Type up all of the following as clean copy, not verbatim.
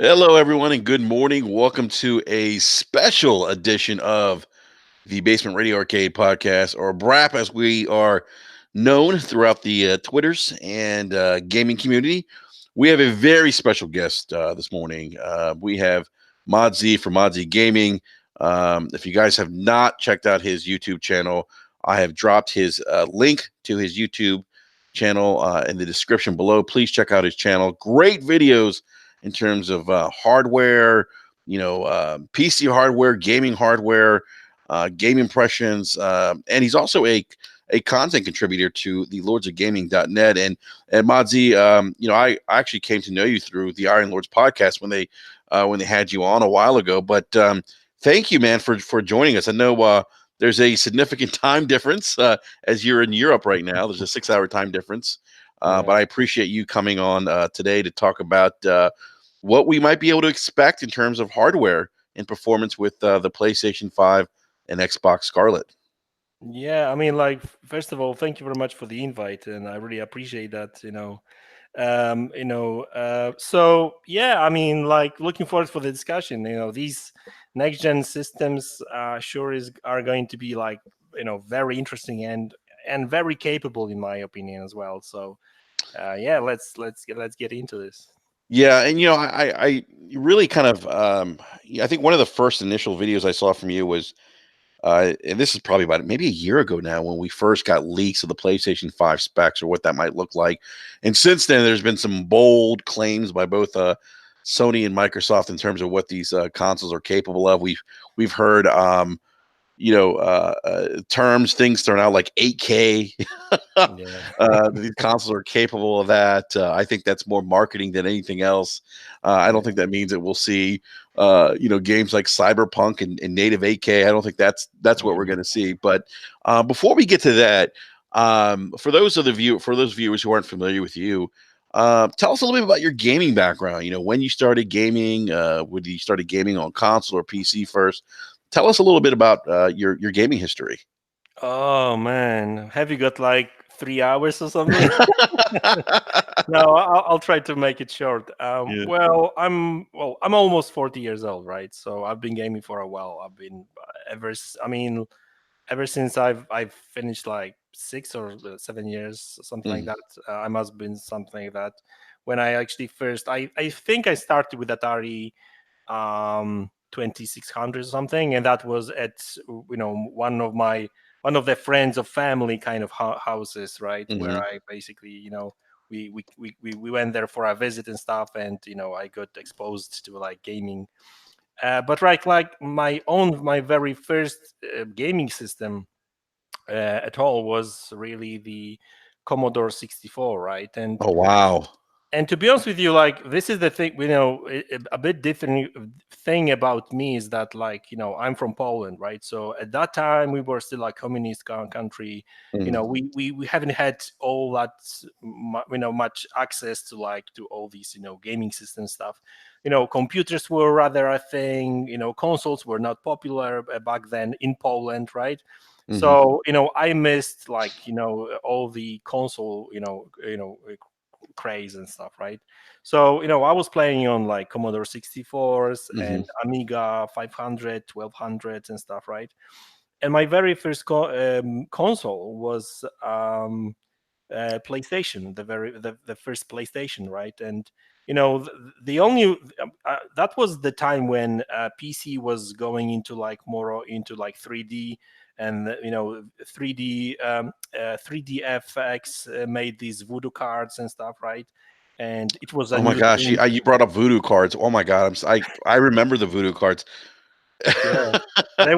Hello, everyone, and good morning. Welcome to a special edition of the Basement Radio Arcade podcast, or BRAP as we are known throughout the Twitters and gaming community. We have a very special guest this morning. We have MaDz from MaDz Gaming. If you guys have not checked out his YouTube channel, I have dropped his link to his YouTube channel in the description below. Please check out his channel. Great videos in terms of hardware, PC hardware, gaming hardware, game impressions, and he's also a content contributor to the lordsofgaming.net. And MaDz, I actually came to know you through the Iron Lords podcast when they had you on a while ago. But thank you, man, for joining us. I know there's a significant time difference as you're in Europe right now. There's a 6-hour time difference. But I appreciate you coming on today to talk about what we might be able to expect in terms of hardware and performance with the PlayStation 5 and Xbox Scarlett. Yeah, I mean, like, first of all, thank you very much for the invite, and I really appreciate that. So yeah, I mean, like, looking forward for the discussion. These next gen systems are going to be like, very interesting and very capable in my opinion as well. So yeah, let's get into this. Yeah, and I really kind of I think one of the first initial videos I saw from you was and this is probably about maybe a year ago now when we first got leaks of the PlayStation 5 specs or what that might look like. And since then, there's been some bold claims by both Sony and Microsoft in terms of what these consoles are capable of. We've heard terms, things thrown out like 8K. Yeah. These consoles are capable of that. I think that's more marketing than anything else. I don't Yeah. think that means that we'll see, games like Cyberpunk and native 8K. I don't think that's what we're Yeah. going to see. But before we get to that, for those viewers who aren't familiar with you, tell us a little bit about your gaming background. When you started gaming, when you started gaming on console or PC first. Tell us a little bit about your gaming history. Oh man, have you got like 3 hours or something? No, I'll try to make it short. Yeah. I'm almost 40 years old, right? So I've been gaming for a while. I've been I mean, ever since I've finished like 6 or 7 years, something like Mhm. that. I must have been something like that when I actually first. I think I started with Atari 2600 or something, and that was at one of the friends of family kind of houses, right? Where Mhm. I basically, we went there for a visit and stuff, and I got exposed to like gaming. But right, like my very first gaming system at all was really the Commodore 64, right? Oh, wow. And to be honest with you, like, this is the thing, a bit different thing about me is that, like, I'm from Poland, right? So at that time we were still a communist country. Mhm. We haven't had all that much access to, like, to all these gaming system stuff. Computers were rather a thing. Consoles were not popular back then in Poland, right? Mhm. So I missed, like, all the console craze and stuff, right? So I was playing on like Commodore 64s Mhm. and Amiga 500, 1200s and stuff, right? And my very first console was PlayStation, the first PlayStation, right? And the only that was the time when PC was going into like more into like 3D, and 3D FX made these voodoo cards and stuff, right? And it was a Oh my new gosh, thing. you brought up voodoo cards. Oh my god, I remember the voodoo cards. Yeah, they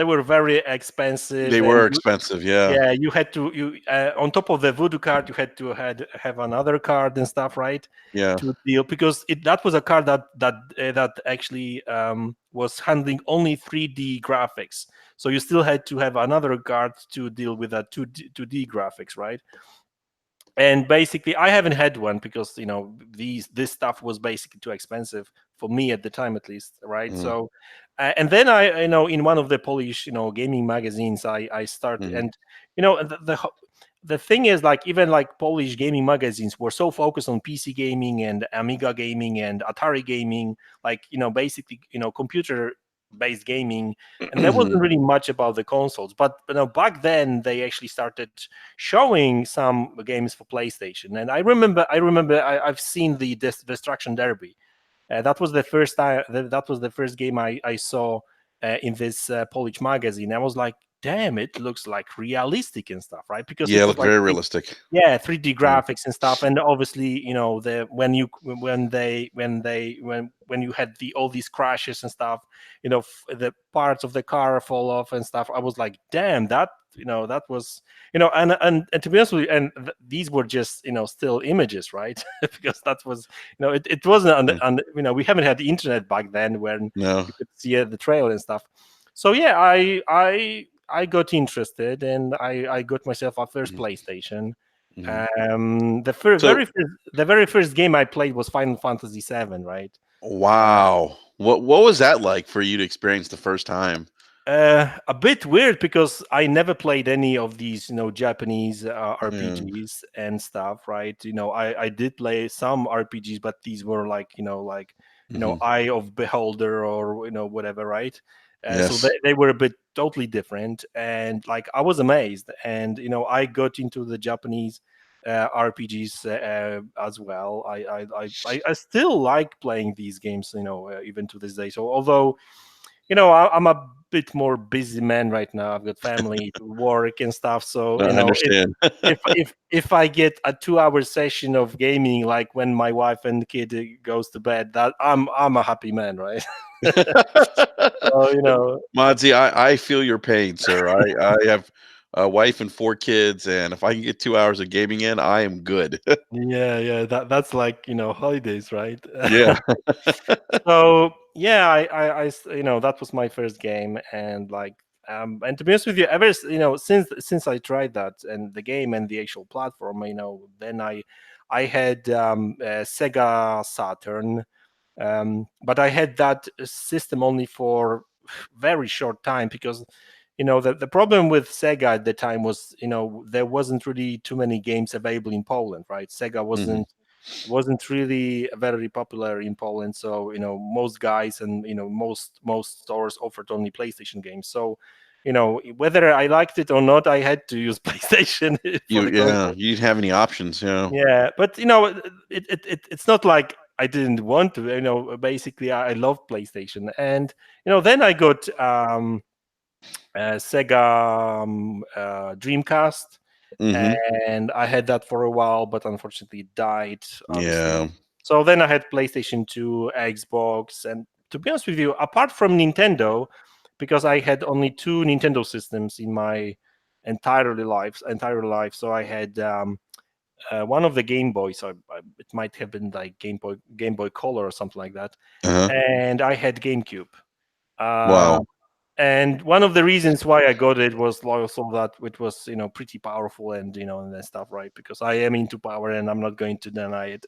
were very expensive, They and were expensive, yeah. yeah, you had to you on top of the voodoo card, you had to have another card and stuff, right? Yeah. To deal, because that was a card that actually was handling only 3D graphics. So you still had to have another card to deal with that 2D graphics, right? And basically I haven't had one because this stuff was basically too expensive for me at the time, at least, right? Mhm. So and then I in one of the Polish gaming magazines I started, Mhm. and the the thing is, like, even like Polish gaming magazines were so focused on PC gaming and Amiga gaming and Atari gaming, like, basically, computer based gaming, and there wasn't Mhm. really much about the consoles. But back then they actually started showing some games for PlayStation, and I've seen the Destruction Derby. That was the first time. That was the first game I saw in this Polish magazine. I was like, "Damn, it looks like realistic and stuff, right?" Because Yeah, it it was looked like, very realistic. yeah, 3D Yeah. graphics and stuff, and obviously, the when you had all these crashes and stuff, the parts of the car fall off and stuff. I was like, "Damn, that was," and to be honest with you, and these were just, still images, right? Because that was, it wasn't Mm. we haven't had the internet back then when No. you could see the trailer and stuff. So yeah, I got interested, and I got myself a first Mhm. PlayStation. Mhm. Very So, first, the very first game I played was Final Fantasy VII, right? Uh, wow. What was that like for you to experience the first time? a bit weird because I never played any of these, Japanese Yeah. RPGs and stuff, right? I did play some RPGs, but these were like, Mhm. Eye of Beholder or whatever, right? So Yes. they were a bit totally different, and like I was amazed, and I got into the Japanese RPGs as well. I still like playing these games, even to this day. So although I'm a bit more busy man right now. I've got family, work, and stuff. So I understand. if I get a 2 hour session of gaming, like when my wife and kid goes to bed, that I'm a happy man, right? So Modsy, I feel your pain, sir. I have a wife and 4 kids, and if I can get 2 hours of gaming in, I am good. yeah, that's like holidays, right? Yeah. So yeah, that was my first game, and like and to be honest with you, since I tried that and the game and the actual platform, then I had Sega Saturn, but I had that system only for very short time because the problem with Sega at the time was there wasn't really too many games available in Poland, right? Sega Mhm. wasn't really very popular in Poland. So most guys and most stores offered only PlayStation games. So whether I liked it or not, I had to use PlayStation for the Yeah, console. you didn't have any options, yeah. Yeah, but it's not like I didn't want to. Basically, I love PlayStation, and then I got Sega Dreamcast, Mhm. and I had that for a while, but unfortunately it died, obviously. Yeah. So then I had PlayStation 2, Xbox, and to be honest with you, apart from Nintendo, because I had only two Nintendo systems in my entire life. So I had one of the Game Boys. So it might have been like Game Boy Color or something like that, Uh-huh. and I had GameCube. Uh, Wow. and one of the reasons why I got it was also that it was pretty powerful and and that stuff, right? Because I am into power and I'm not going to deny it.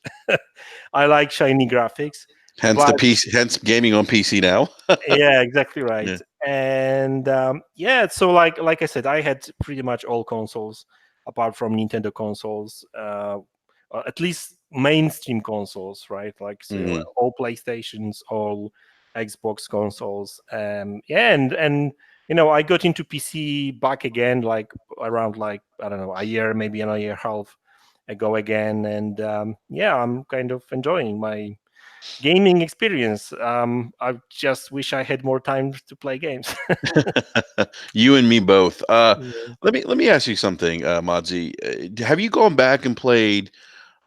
I like shiny graphics, Hence but the PC, hence gaming on PC now. yeah, exactly Yeah. right. And yeah, so like I said, I had pretty much all consoles apart from Nintendo consoles, at least mainstream consoles, right? Like so Mhm. all PlayStations, all Xbox consoles. Yeah, and I got into PC back again, like around like I don't know a year, maybe a year and a half ago again, and yeah, I'm kind of enjoying my gaming experience. I just wish I had more time to play games. You and me both. Yeah. Let me ask you something, Modzy. Have you gone back and played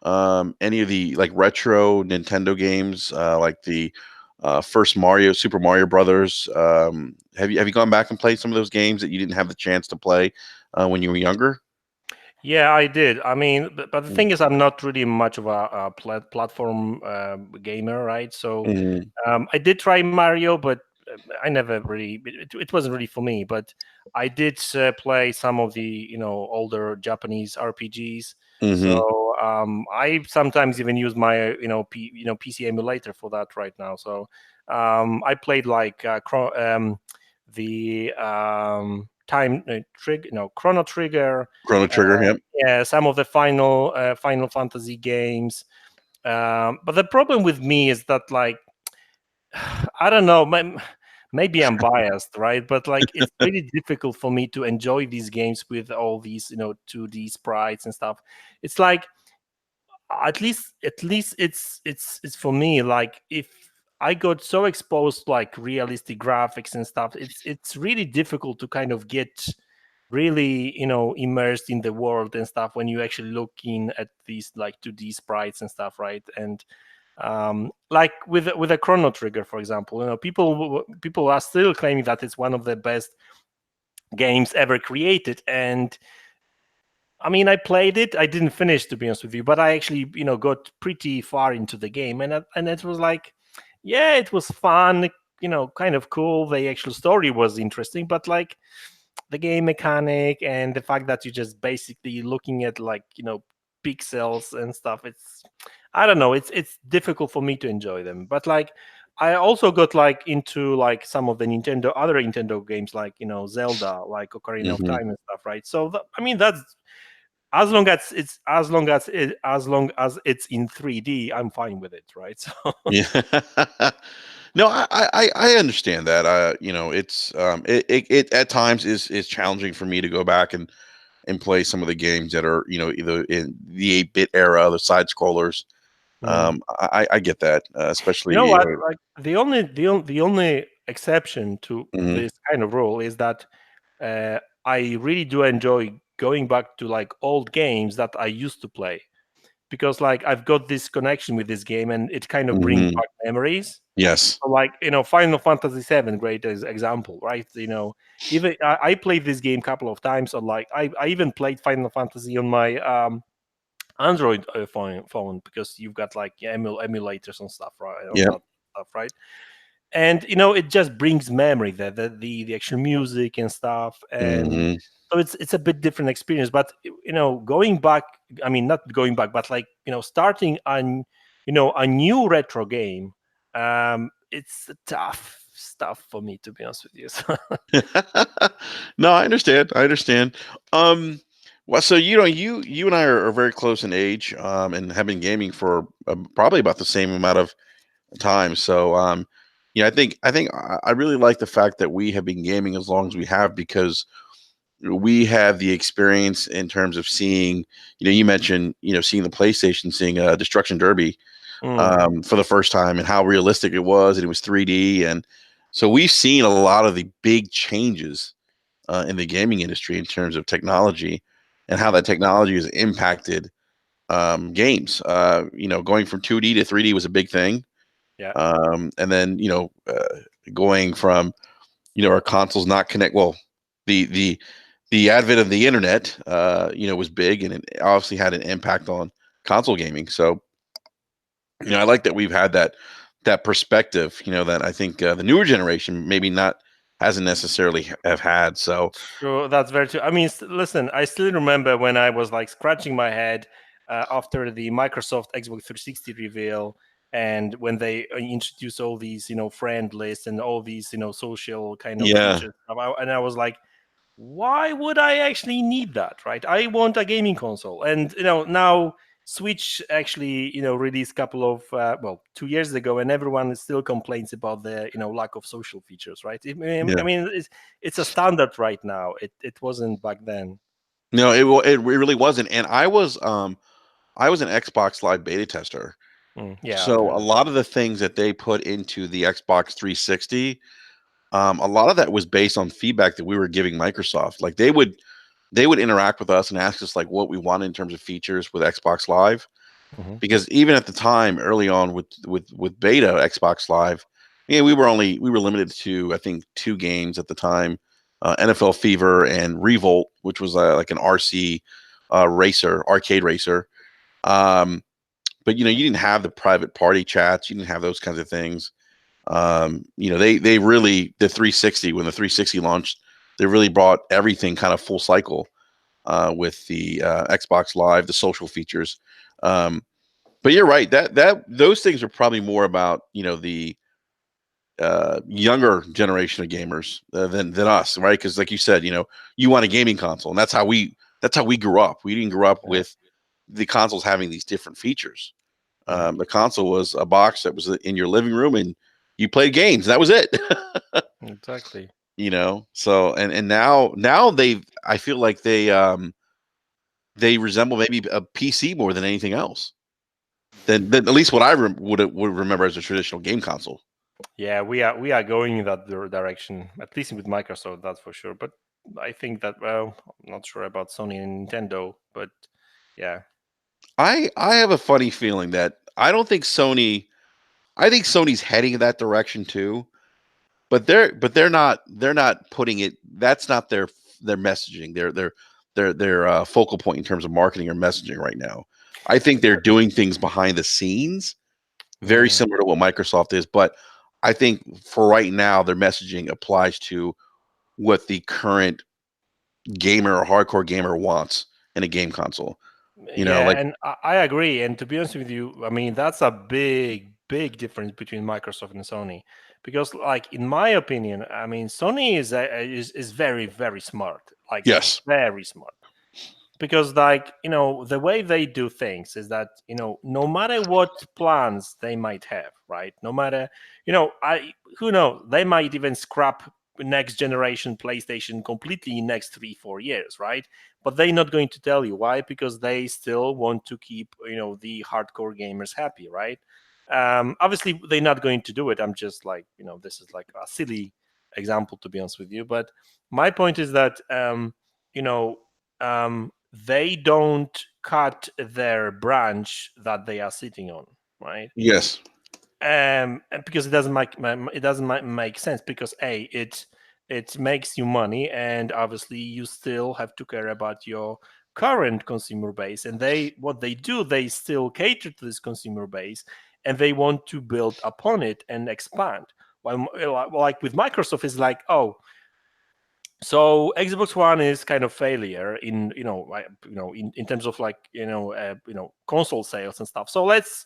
any of the like retro Nintendo games, like the first Mario, Super Mario Brothers? Have you gone back and played some of those games that you didn't have the chance to play when you were younger? Yeah, I did. I mean, but the Mm. thing is, I'm not really much of a platform gamer, right? So Mhm. I did try Mario, but I never really. It wasn't really for me. But I did play some of the older Japanese RPGs. Mhm. So I sometimes even use my PC emulator for that right now. So I played like the Chrono Trigger, Chrono Trigger. Yep. yeah, some of the Final Fantasy games. But the problem with me is that, like, I don't know, maybe I'm biased, right? But like, it's really difficult for me to enjoy these games with all these, 2D sprites and stuff. It's like, at least it's for me, like, if I got so exposed to, like, realistic graphics and stuff, it's really difficult to kind of get really, immersed in the world and stuff when you actually looking at these, like, 2D sprites and stuff, right? And like with a Chrono Trigger, for example, people are still claiming that it's one of the best games ever created. And I mean, I played it. I didn't finish, to be honest with you, but I actually, got pretty far into the game, and it was like, yeah, it was fun, kind of cool. The actual story was interesting, but like the game mechanic and the fact that you're just basically looking at, like, pixels and stuff, I don't know, it's difficult for me to enjoy them. But like, I also got, like, into, like, some of the other Nintendo games, like, Zelda, like Ocarina of Hmm. Time and stuff, right? So I mean, that's as long as it's in 3D, I'm fine with it, right? So Yeah. No, I understand that. It's it at times is challenging for me to go back and play some of the games that are, either in the 8-bit era, the side scrollers. mm. I get that, You know especially. what? Like, the only exception to Mhm. this kind of rule is that uh, I really do enjoy going back to, like, old games that I used to play, because, like, I've got this connection with this game and it kind of brings Mhm. back memories. Yes. So, like, Final Fantasy VII, great as example, right? Even I played this game a couple of times. On, like, I even played Final Fantasy on my Android phone, because you've got, like, emulators and stuff, right? On Yeah. that stuff, right? And it just brings memory, the actual music and stuff. And Mhm. so it's a bit different experience. But going back, I mean, not going back, but, like, starting on a new retro game, it's tough stuff for me, to be honest with you. So, No, I understand. I understand. Um, well, so you and I are very close in age, and have been gaming for probably about the same amount of time. So, I really like the fact that we have been gaming as long as we have, because we have the experience in terms of seeing. You mentioned, seeing the PlayStation, seeing Destruction Derby mm, for the first time, and how realistic it was, and it was 3D, and so we've seen a lot of the big changes in the gaming industry in terms of technology, and how that technology has impacted games. Going from 2D to 3D was a big thing, yeah. and then going from our consoles not connect. Well, the the advent of the internet, was big, and it obviously had an impact on console gaming. So I like that we've had that perspective. That I think the newer generation maybe not hasn't necessarily have had. So Sure, that's very true. I mean, listen, I still remember when I was, like, scratching my head after the Microsoft Xbox 360 reveal, and when they introduced all these, friend lists and all these, social kind of yeah, features. And I was like, why would I actually need that, right? I want a gaming console. And now Switch actually, released a couple of 2 years ago, and everyone still complains about the lack of social features, right? I yeah. mean, it's a standard right now. It wasn't back then. No, it really wasn't. And I was an Xbox Live beta tester. Yeah, I've So a heard. lot of the things that they put into the Xbox 360, a lot of that was based on feedback that we were giving Microsoft. Like they would interact with us and ask us like what we wanted in terms of features with Xbox Live. Mhm. Because even at the time, early on with beta Xbox Live, we were limited to, I think, two games at the time, NFL Fever and Revolt, which was like an RC arcade racer. Um, but you didn't have the private party chats, you didn't have those kinds of things. They really, the 360, when the 360 launched, they really brought everything kind of full cycle with the Xbox Live, the social features. Um, but you're right, that those things are probably more about the younger generation of gamers than us, right? Because like you said, you want a gaming console, and that's how we grew up. We didn't grow up Yeah, with the consoles having these different features. yeah, The console was a box that was in your living room, and you played games. That was it. exactly. So and now I feel like they resemble maybe a PC more than anything else. Than at least what I would remember as a traditional game console. Yeah, we are going in that direction, at least with Microsoft, that's for sure. But I think that, well, I'm not sure about Sony and Nintendo, but yeah, I have a funny feeling that I don't think Sony. I think Sony's heading in that direction too, but they're not putting it. That's not their messaging. Their focal point in terms of marketing or messaging right now. I think they're doing things behind the scenes very yeah, similar to what Microsoft is, but I think for right now their messaging applies to what the current gamer or hardcore gamer wants in a game console. yeah, Like and I agree. And to be honest with you, I mean that's a big difference between Microsoft and Sony, because, like, in my opinion, I mean Sony is very smart, like yes, very smart. Because, like, the way they do things is that, no matter what plans they might have, right, no matter, I who knows, they might even scrap next generation PlayStation completely in next 3-4 years, right? But they're not going to tell you why, because they still want to keep, the hardcore gamers happy, right? Obviously they're not going to do it. I'm just like, this is like a silly example, to be honest with you, but my point is that, you know they don't cut their branch that they are sitting on, right? yes, And because it doesn't make sense, because it makes you money, and obviously you still have to care about your current consumer base, and what they do, they still cater to this consumer base, and they want to build upon it and expand. While, like with Microsoft, is like, oh, so Xbox One is kind of failure in, in terms of, like, console sales and stuff. So let's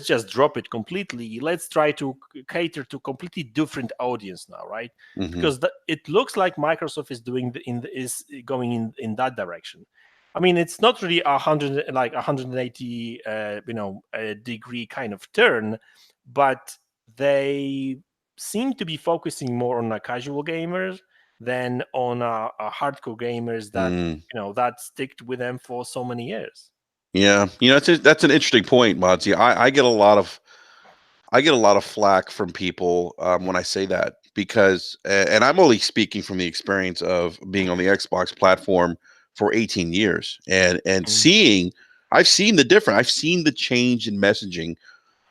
just drop it completely. Let's try to cater to completely different audience now, right? hmm Because it looks like Microsoft is doing is going in that direction. I mean, it's not really 180 degree kind of turn, but they seem to be focusing more on a casual gamers than on a hardcore gamers that, mm. that stick with them for so many years. Yeah, that's an interesting point, MaDz. I get a lot of flack from people when I say that because, and I'm only speaking from the experience of being on the Xbox platform for 18 years and Mm. I've seen the difference. I've seen the change in messaging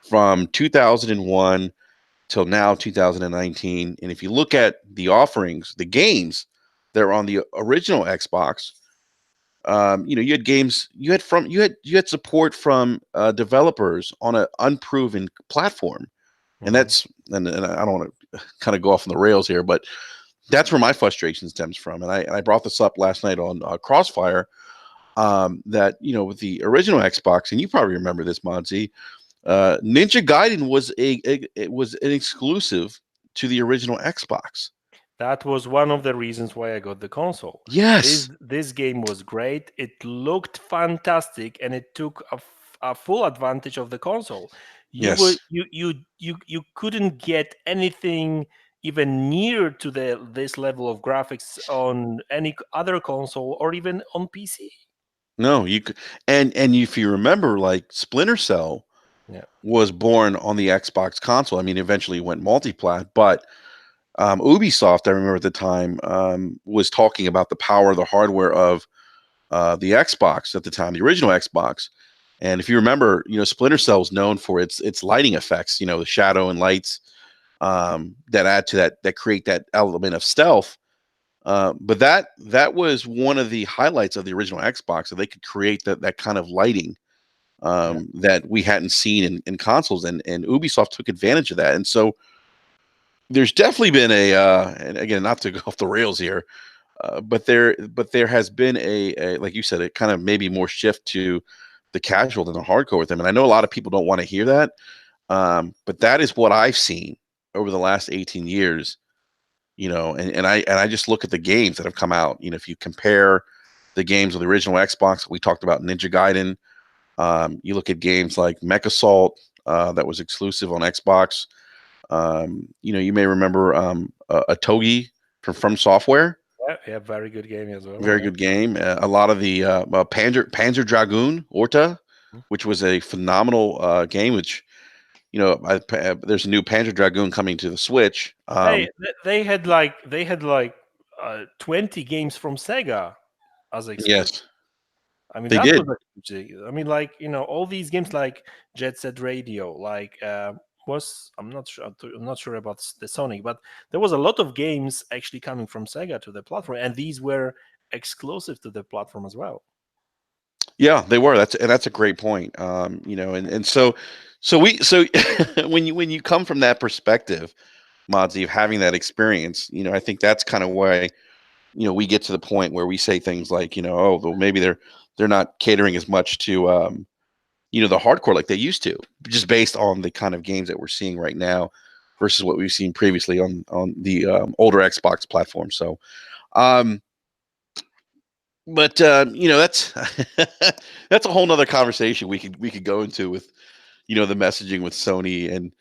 from 2001 till now 2019. And if you look at the offerings, the games that are on the original Xbox, you had games, you had support from developers on an unproven platform, and Mhm. and I don't want to kind of go off on the rails here, but that's where my frustration stems from. And I brought this up last night on Crossfire, that with the original Xbox, and you probably remember this, MaDz. Ninja Gaiden it was an exclusive to the original Xbox. That was one of the reasons why I got the console. This Yes, this game was great. It looked fantastic, and it took a full advantage of the console. You were yes. you couldn't get anything even near to this level of graphics on any other console, or even on PC. No, you could, and if you remember, like Splinter Cell Yeah. was born on the Xbox console. I mean, eventually it went multiplat, but Ubisoft, I remember at the time, was talking about the power of the hardware of the Xbox at the time, the original Xbox. And if you remember, Splinter Cell is known for its lighting effects. The shadow and lights that add to that create that element of stealth. But that was one of the highlights of the original Xbox, that they could create that kind of lighting Yeah. that we hadn't seen in consoles, and Ubisoft took advantage of that. And so there's definitely been and again, not to go off the rails here, but there has been like you said, it kind of maybe more shift to the casual than the hardcore with them. And I know a lot of people don't want to hear that, but that is what I've seen over the last 18 years, and I just look at the games that have come out. If you compare the games of the original Xbox, we talked about Ninja Gaiden. You look at games like Mech Assault that was exclusive on Xbox. You may remember a Togi from Software. Yeah, yeah, very good game as well. Very Yeah. good game. A lot of the Panzer Dragoon Orta, Mhm. which was a phenomenal game. Which there's a new Panzer Dragoon coming to the Switch. They had 20 games from Sega as exclusive. Yes, I mean, they that was did. a huge thing. I mean, all these games like Jet Set Radio, was I'm not sure about the Sonic, but there was a lot of games actually coming from Sega to the platform, and these were exclusive to the platform as well. Yeah, they were. That's a great point. So when you come from that perspective, Modsy, of having that experience, I think that's kind of why we get to the point where we say things like, oh, well, maybe they're not catering as much to the hardcore like they used to, just based on the kind of games that we're seeing right now versus what we've seen previously on the older Xbox platform. So, um, but that's that's a whole nother conversation we could go into with the messaging with Sony and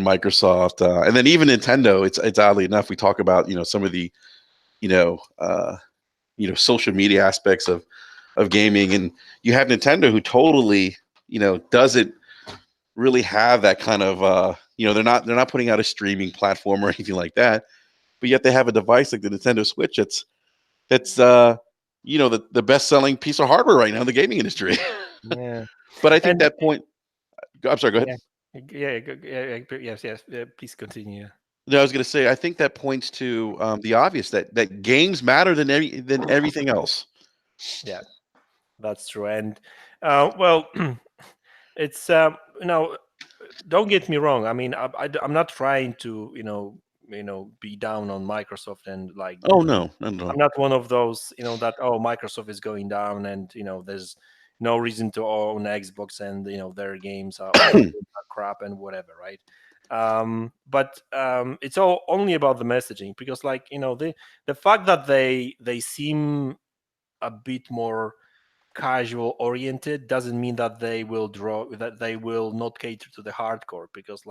Microsoft, and then even Nintendo. It's oddly enough we talk about some of the you know uh, social media aspects of gaming, and you have Nintendo who totally doesn't really have that kind of they're not putting out a streaming platform or anything like that, but yet they have a device like the Nintendo Switch that's the best selling piece of hardware right now in the gaming industry. Yeah, But I think and that point. I'm sorry. Go ahead. yeah, yeah, yes, yes. Please continue. No, I was going to say I think that points to the obvious that games matter than everything else. Yeah, that's true. And well, it's don't get me wrong. I mean, I'm not trying to be down on Microsoft and like Oh no, not at I'm all. not one of those that Microsoft is going down and there's no reason to own Xbox and their games are all games are crap and whatever, right? But it's all only about the messaging because the fact that they seem a bit more casual oriented doesn't mean that they will not cater to the hardcore because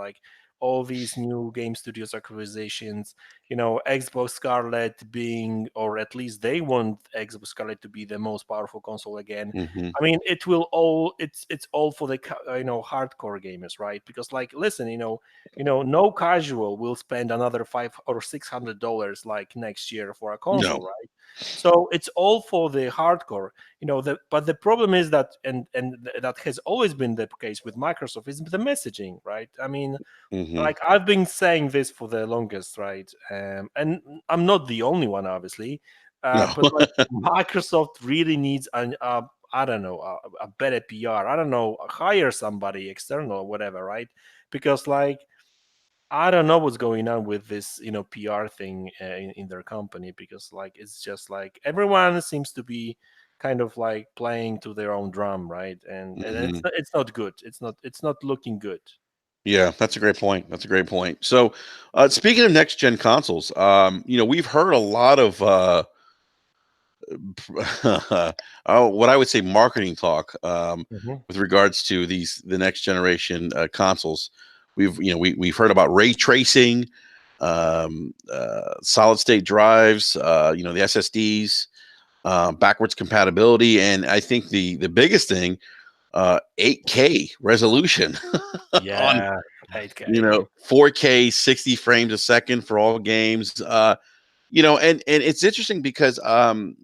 all these new game studios acquisitions, Xbox Scarlett being, or at least they want Xbox Scarlett to be the most powerful console again. Hmm. I mean, it's all for the hardcore gamers, right? Because listen, no casual will spend another $500 or $600 next year for a console, No. right? So it's all for the hardcore. But the problem is that that has always been the case with Microsoft is the messaging, right? I mean, Hmm. I've been saying this for the longest, right? And I'm not the only one, obviously, No. but Microsoft really needs I don't know, a better PR. I don't know, hire somebody external or whatever, right? Because I don't know what's going on with this, PR thing in their company because it's just everyone seems to be kind of playing to their own drum, right? And Hmm. it's not good. It's not looking good. Yeah, that's a great point. That's a great point. So, speaking of next gen consoles, we've heard a lot of what I would say marketing talk Hmm. with regards to the next generation consoles. We've heard about ray tracing, solid state drives, the SSDs, backwards compatibility, and I think the biggest thing, 8K resolution on Yeah, 8K. 4K 60 frames a second for all games. And it's interesting because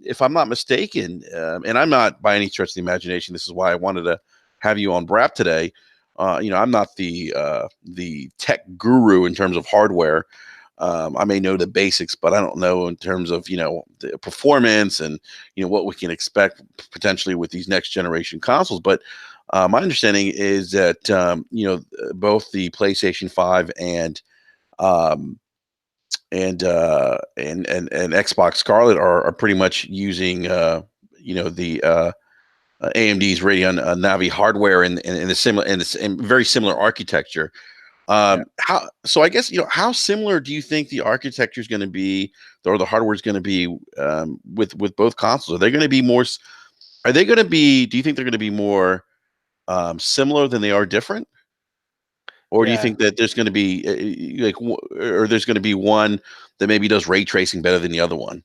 if I'm not mistaken, and I'm not by any stretch of the imagination, this is why I wanted to have you on Brap today. I'm not the tech guru in terms of hardware. I may know the basics, but I don't know in terms of the performance and what we can expect potentially with these next generation consoles. But my understanding is that both the PlayStation 5 um, and Xbox Scarlett are pretty much using the AMD's Radeon Navi hardware in the similar in very similar architecture. Yeah. How so? I guess how similar do you think the architecture is going to be, or the hardware is going to be with both consoles? Are they going to be more? Are they going to be? Do you think they're going to be more similar than they are different, or do you Yeah. think that there's going to be or there's going to be one that maybe does ray tracing better than the other one?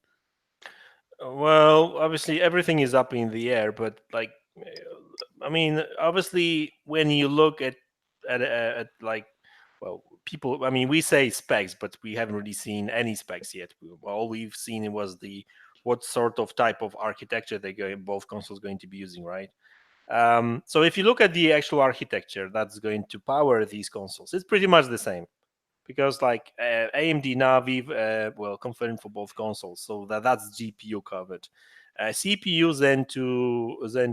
Well, obviously everything is up in the air, but like, I mean, obviously when you look at like, well, people. I mean, we say specs, but we haven't really seen any specs yet. All we've seen was the what sort of type of architecture both consoles going to be using, right? So if you look at the actual architecture that's going to power these consoles, it's pretty much the same because like AMD Navi well confirmed for both consoles, so that's GPU covered. CPU Zen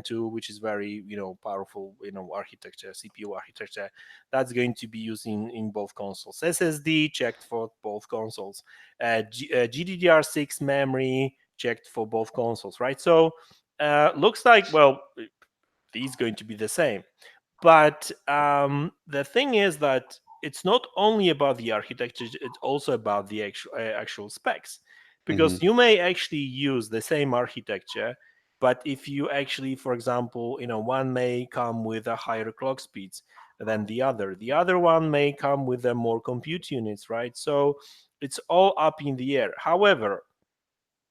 2, which is very powerful architecture, CPU architecture, that's going to be used in both consoles. SSD checked for both consoles. GDDR6 memory checked for both consoles, right? So looks like, well, these going to be the same. But the thing is that it's not only about the architecture; it's also about the actual specs, Hmm. because you may actually use the same architecture, but if you actually, for example, one may come with a higher clock speeds than the other one may come with a more compute units, right? So it's all up in the air. However,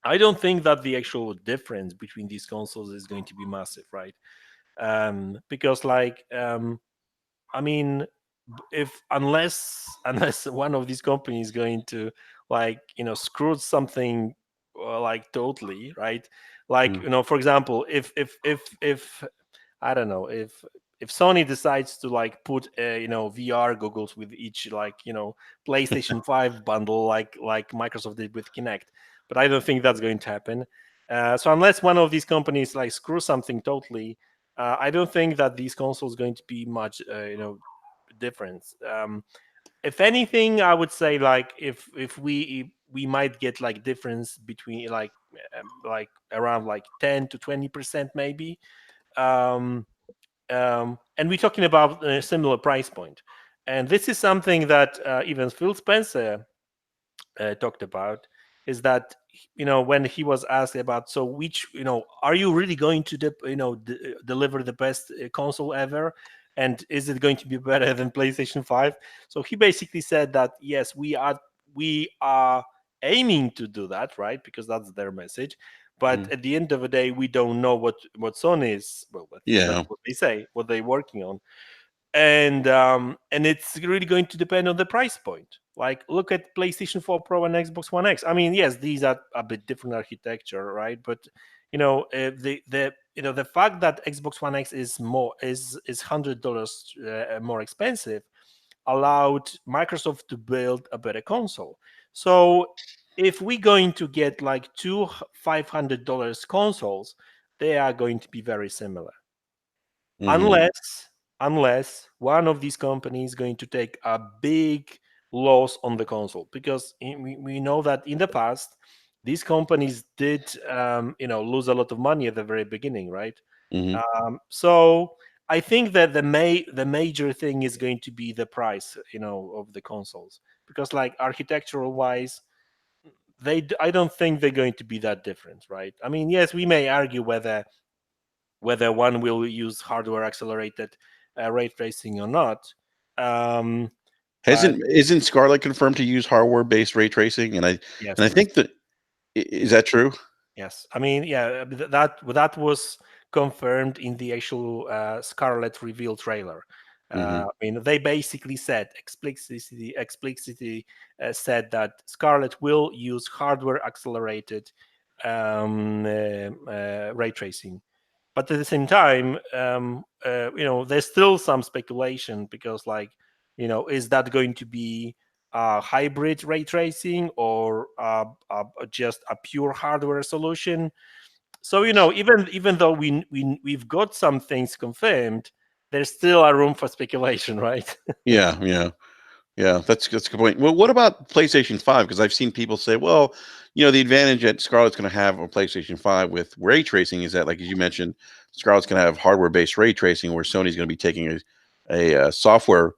I don't think that the actual difference between these consoles is going to be massive, right? Because like I mean, if unless one of these companies going to like screw something like totally, right? Like for example, if I don't know, if Sony decides to like put VR goggles with each like PlayStation 5 bundle like Microsoft did with Kinect, but I don't think that's going to happen. So unless one of these companies like screw something totally, I don't think that these consoles going to be much difference. If anything, I would say like if we might get like difference between like around like 10 to 20% maybe. Um, and we're talking about a similar price point. And this is something that even Phil Spencer talked about, is that when he was asked about, so which are you really going to deliver the best console ever, and is it going to be better than PlayStation 5? So he basically said that yes, we are aiming to do that, right? Because that's their message. But Hmm. at the end of the day, we don't know what Sony is. Well, at least that's Yeah. what they say, what they're working on. And it's really going to depend on the price point. Like look at PlayStation 4 Pro and Xbox One X. I mean, yes, these are a bit different architecture, right? But the fact that Xbox One X is $100 more expensive allowed Microsoft to build a better console. So if we're going to get like two $500 consoles, they are going to be very similar, Hmm. unless one of these companies is going to take a big loss on the console, because we know that in the past these companies did lose a lot of money at the very beginning, right? Hmm. So I think that the major thing is going to be the price of the consoles, because like architectural wise, I don't think they're going to be that different, right? I mean, yes, we may argue whether one will use hardware accelerated ray tracing or not. Um, but Isn't Scarlett confirmed to use hardware based ray tracing? And I yes, think that is that true? yes. I mean, yeah, that was confirmed in the actual Scarlett reveal trailer. Hmm. I mean, they basically said explicitly said that Scarlett will use hardware accelerated ray tracing. But at the same time, there's still some speculation, because like is that going to be hybrid ray tracing, or just a pure hardware solution? So even though we've got some things confirmed, there's still a room for speculation, right? Yeah, yeah. Yeah, that's a good point. Well, what about PlayStation 5? Because I've seen people say, well, the advantage that Scarlett's going to have on PlayStation 5 with ray tracing is that, like as you mentioned, Scarlett's going to have hardware-based ray tracing, where Sony's going to be taking a software.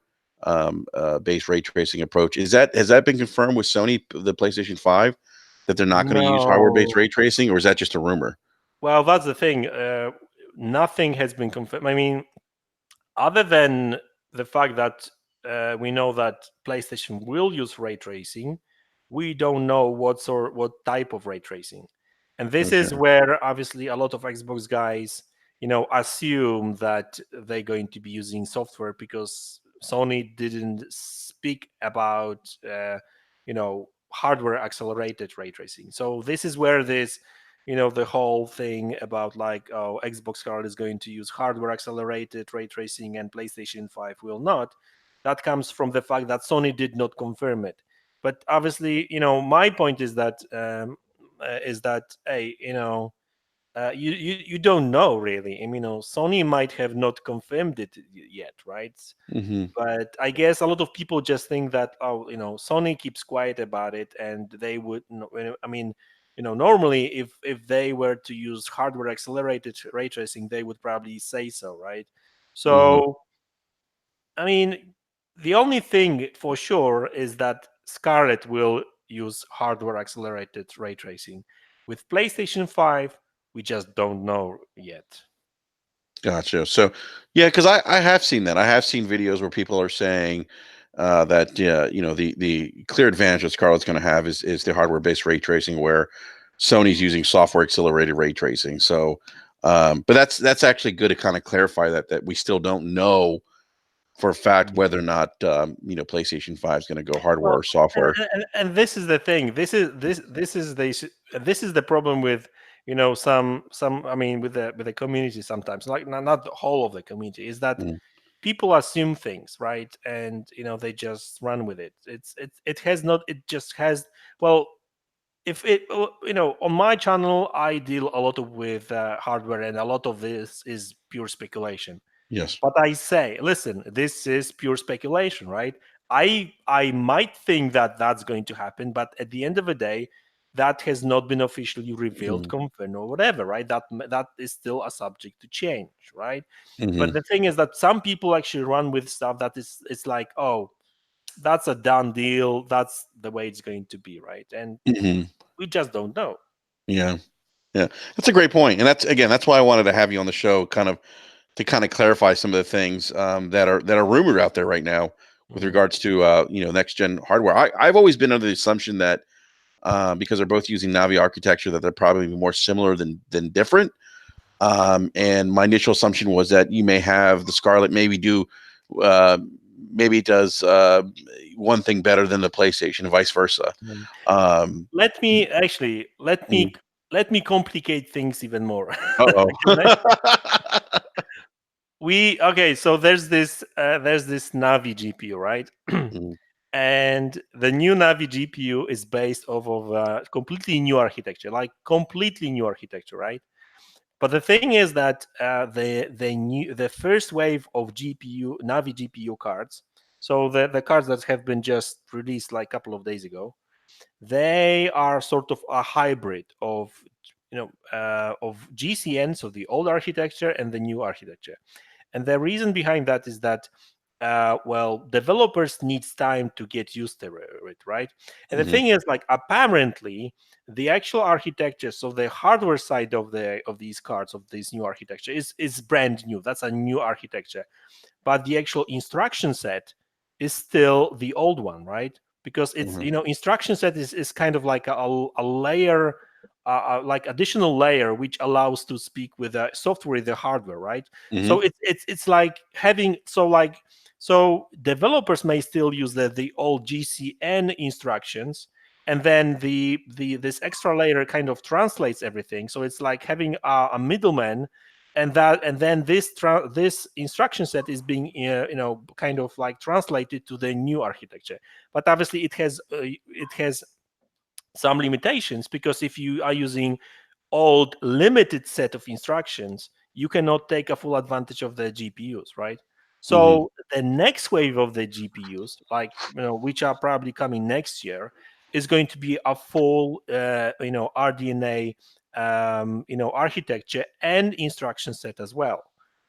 based ray tracing approach. Has that been confirmed with Sony, the PlayStation 5, that they're not going to use hardware based ray No. tracing, or is that just a rumor? Well, that's the thing. Nothing has been confirmed. I mean, other than the fact that we know that PlayStation will use ray tracing, we don't know what type of ray tracing. And this Okay. is where obviously a lot of Xbox guys, assume that they're going to be using software because Sony didn't speak about hardware accelerated ray tracing. So this is where this the whole thing about like, oh, Xbox Scarlett is going to use hardware accelerated ray tracing and PlayStation 5 will not. That comes from the fact that Sony did not confirm it. But obviously, my point is that, hey, you don't know really. I mean, Sony might have not confirmed it yet, right? Hmm. But I guess a lot of people just think that, oh, Sony keeps quiet about it, and they would. I mean, normally if they were to use hardware accelerated ray tracing, they would probably say so, right? Hmm. So I mean, the only thing for sure is that Scarlett will use hardware accelerated ray tracing. With PlayStation 5, we just don't know yet. Gotcha. So, yeah, because I have seen that. I have seen videos where people are saying that, yeah, the clear advantage that Scarlett's going to have is the hardware based ray tracing, where Sony's using software accelerated ray tracing. So, but that's actually good to kind of clarify that we still don't know for a fact whether or not PlayStation 5 is going to go hardware Well, or software. and this is the thing. This is the problem with some. I mean, with the community sometimes, like not the whole of the community, is that Mm, people assume things, right? And they just run with it. It has not. It just has. Well, if it on my channel, I deal a lot with hardware, and a lot of this is pure speculation. yes. But I say, listen, this is pure speculation, right? I might think that that's going to happen, but at the end of the day, that has not been officially revealed, Hmm. confirmed, or whatever, right? That is still a subject to change, right? But Hmm. the thing is that some people actually run with stuff that is it's like, oh, that's a done deal. That's the way it's going to be, right? And Hmm. we just don't know. Yeah. Yeah. That's a great point. And that's why I wanted to have you on the show, to kind of clarify some of the things that are rumored out there right now with Mhm. regards to next gen hardware. I've always been under the assumption that because they're both using Navi architecture, that they're probably more similar than different. And my initial assumption was that you may have the Scarlett uh, maybe it does one thing better than the PlayStation, and vice versa. Mm. Um, Let me actually let me complicate things even more. uh Can I? oh. We okay. So there's this Navi GPU, right? And the new Navi GPU is based off of a completely new architecture, like completely new architecture, right? But the thing is that the first wave of GPU Navi GPU cards, so the cards that have been just released like a couple of days ago, they are sort of a hybrid of GCN, so the old architecture, and the new architecture. And the reason behind that is that well, developers needs time to get used to it, right? And the Hmm. thing is, like, apparently, the actual architecture, so the hardware side of these cards of this new architecture is brand new. That's a new architecture, but the actual instruction set is still the old one, right? Because it's Hmm. instruction set is kind of like a layer, like additional layer which allows to speak with the software, the hardware, right? Hmm. So it's like having so developers may still use the old GCN instructions, and then the this extra layer kind of translates everything. So it's like having a middleman, and then this instruction set is being kind of like translated to the new architecture. But obviously it has some limitations, because if you are using old limited set of instructions, you cannot take a full advantage of the GPUs, right? Hmm. So the next wave of the GPUs, like which are probably coming next year, is going to be a full RDNA architecture and instruction set as well,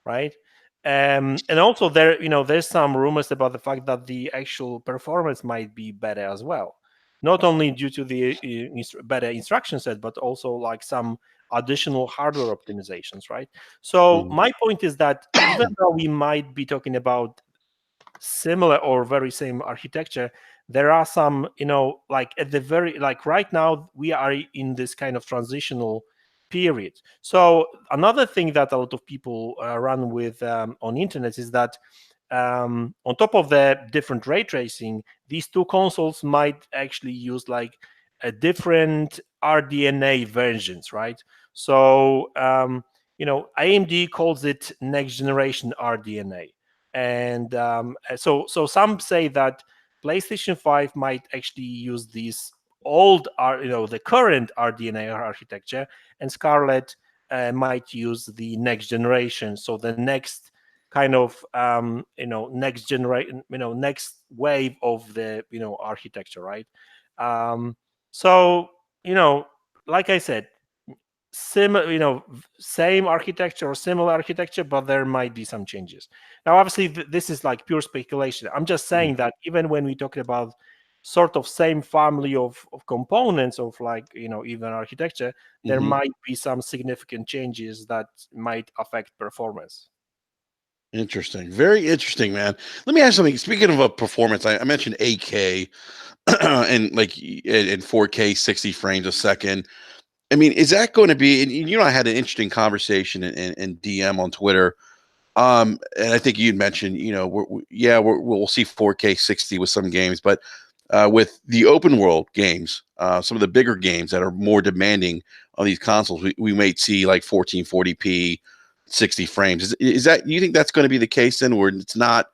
right? And also there, there's some rumors about the fact that the actual performance might be better as well, not only due to the better instruction set, but also like some additional hardware optimizations, right? So Mhm. my point is that even though we might be talking about similar or very same architecture, there are some, like at the very, like right now we are in this kind of transitional period. So another thing that a lot of people run with on internet is that on top of the different ray tracing, these two consoles might actually use like a different RDNA versions, right? So AMD calls it next generation RDNA, and so some say that PlayStation 5 might actually use these old the current RDNA architecture, and Scarlett might use the next generation, so the next kind of next generation, next wave of the architecture, right? um, so like I said, similar, same architecture or similar architecture, but there might be some changes. Now, obviously, this is like pure speculation. I'm just saying that even when we talk about sort of same family of components of like even architecture, there Mhm. might be some significant changes that might affect performance. Interesting. Very interesting, man. Let me ask something. Speaking of a performance, I mentioned 8K and like in 4K, 60 frames a second. I mean, is that going to be? And I had an interesting conversation in DM on Twitter. And I think you'd mentioned, we'll see 4K 60 with some games, but with the open world games, some of the bigger games that are more demanding on these consoles, we might see like 1440p, 60 frames. Is that, you think that's going to be the case then, where it's not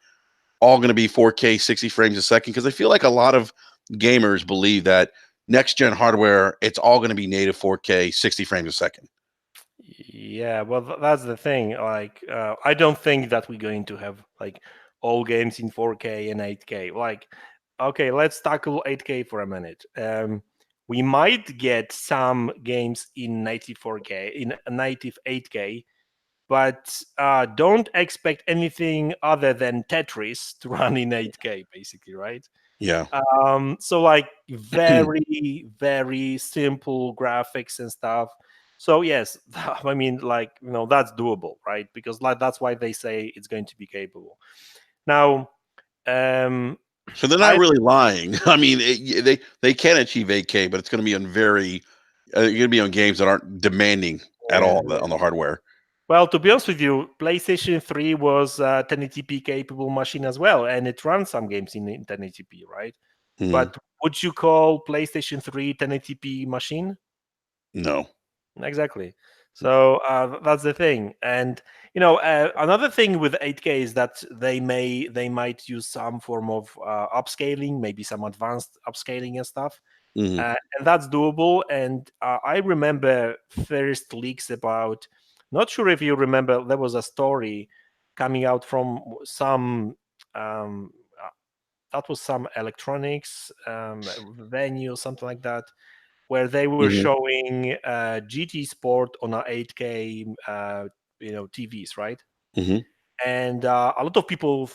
all going to be 4K 60 frames a second? Because I feel like a lot of gamers believe that next gen hardware, it's all going to be native 4K 60 frames a second. Yeah, well, that's the thing. Like, I don't think that we're going to have like all games in 4K and 8K. Like, okay, let's tackle 8K for a minute. We might get some games in native 4K, in a native 8K, but don't expect anything other than Tetris to run in 8K, basically, right? Yeah. So like very, very simple graphics and stuff. So yes, I mean, like, that's doable, right? Because like that's why they say it's going to be capable. Now, um So they're not I really lying. I mean, they can achieve 8K, but it's going to be on going to be on games that aren't demanding at yeah. all on the hardware. Well, to be honest with you, PlayStation 3 was a 1080p capable machine as well, and it runs some games in 1080p, right? Hmm. But would you call PlayStation 3 1080p machine? No. Exactly. So that's the thing. And another thing with 8K is that they might use some form of upscaling, maybe some advanced upscaling and stuff. Hmm. And that's doable. And I remember first leaks about, not sure if you remember, there was a story coming out from some um, that was some electronics venue, something like that, where they were Hmm. showing GT Sport on a 8K, TVs, right? Hmm. And a lot of people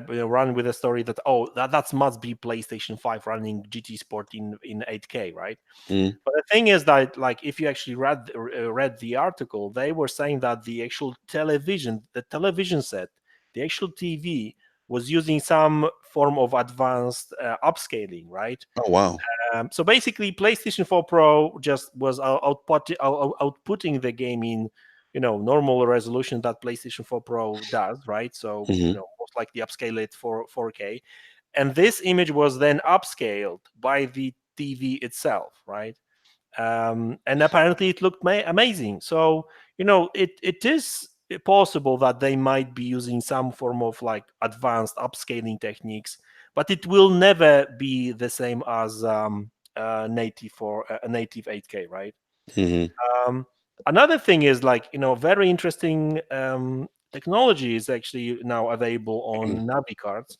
run with the story that, oh, that must be PlayStation 5 running GT Sport in 8K, right? Hmm. But the thing is that, like, if you actually read the article, they were saying that the television set, the actual TV, was using some form of advanced upscaling, right? Oh wow. So basically, PlayStation 4 Pro just was outputting the game in, normal resolution that PlayStation 4 Pro does, right? So, Hmm. most likely upscale it for 4K, and this image was then upscaled by the TV itself, right? And apparently it looked amazing. So it is possible that they might be using some form of like advanced upscaling techniques, but it will never be the same as native for a native 8K, right? Hmm. Um, Another thing is, like, very interesting technology is actually now available on Navi cards,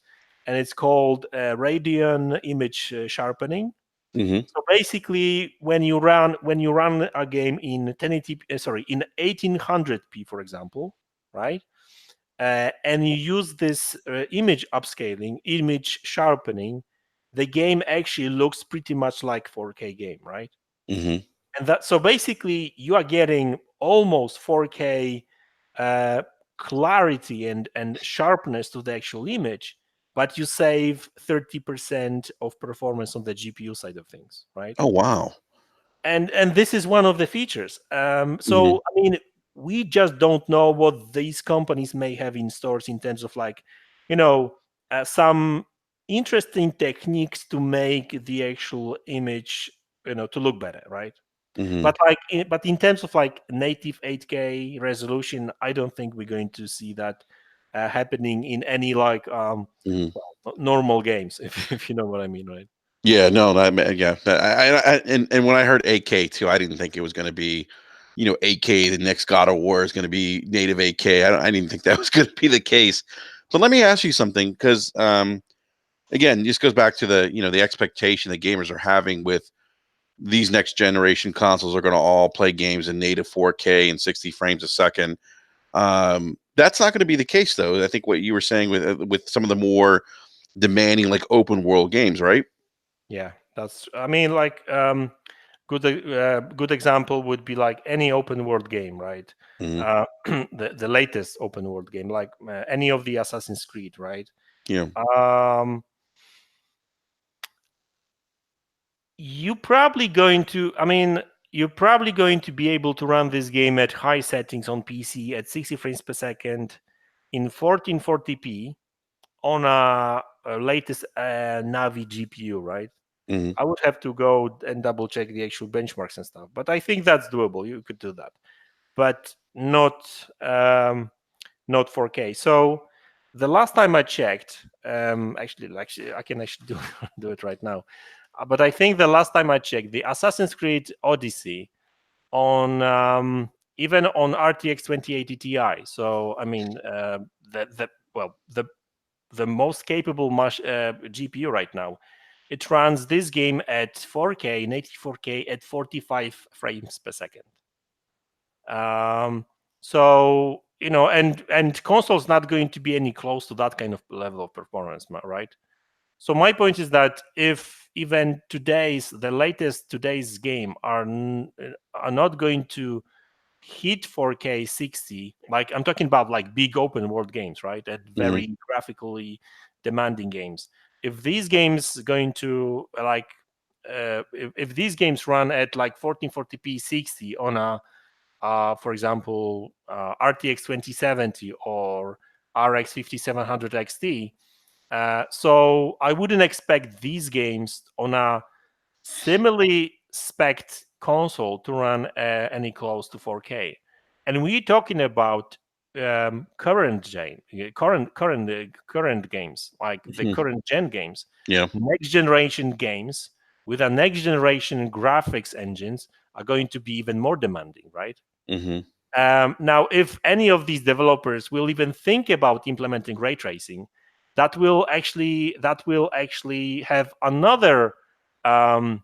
and it's called Radeon image sharpening. Hmm. So basically, when you run a game in 1080p, sorry, in 1800p, for example, right? and you use this image upscaling, image sharpening, the game actually looks pretty much like 4K game, right? Hmm. And that, so basically you are getting almost 4K uh, clarity and sharpness to the actual image, but you save 30% of performance on the GPU side of things, right? Oh wow. And this is one of the features. Hmm. So I mean, we just don't know what these companies may have in stores in terms of like, you know, some interesting techniques to make the actual image, to look better, right? Hmm. But but in terms of like native 8K resolution, I don't think we're going to see that happening in any like Hmm. normal games, if you know what I mean, right? Yeah, no, yeah, and when I heard 8K too, I didn't think it was going to be, 8K. The next God of War is going to be native 8K. I didn't think that was going to be the case. But let me ask you something, because again, this goes back to the expectation that gamers are having with these next generation consoles are going to all play games in native 4K and 60 frames a second. That's not going to be the case, though. I think what you were saying with some of the more demanding, like open world games, right? Yeah, that's. I mean, like good example would be like any open world game, right? Hmm. The latest open world game, like any of the Assassin's Creed, right? Yeah. Um, you probably going to. I mean, you're probably going to be able to run this game at high settings on PC at 60 frames per second in 1440p on a latest Navi GPU, right? Hmm. I would have to go and double check the actual benchmarks and stuff, but I think that's doable. You could do that, but not 4K. So the last time I checked, actually, I can actually do it right now. But I think the last time I checked, the Assassin's Creed Odyssey on even on RTX 2080 Ti. So I mean, the most capable GPU right now. It runs this game at 4K, native 4K at 45 frames per second. Um, so and console's not going to be any close to that kind of level of performance, right? So my point is that if even the latest today's game are not going to hit 4K 60, like I'm talking about like big open world games, right? At Hmm. very graphically demanding games. If these games going to like if these games run at like 1440p 60 on a for example RTX 2070 or RX 5700 XT, so I wouldn't expect these games on a similarly spec'd console to run any close to 4K. And we're talking about current games, like the Hmm. current gen games, Yeah. next generation games with a next generation graphics engines are going to be even more demanding, right? Hmm. Now, if any of these developers will even think about implementing ray tracing, that will actually have another um,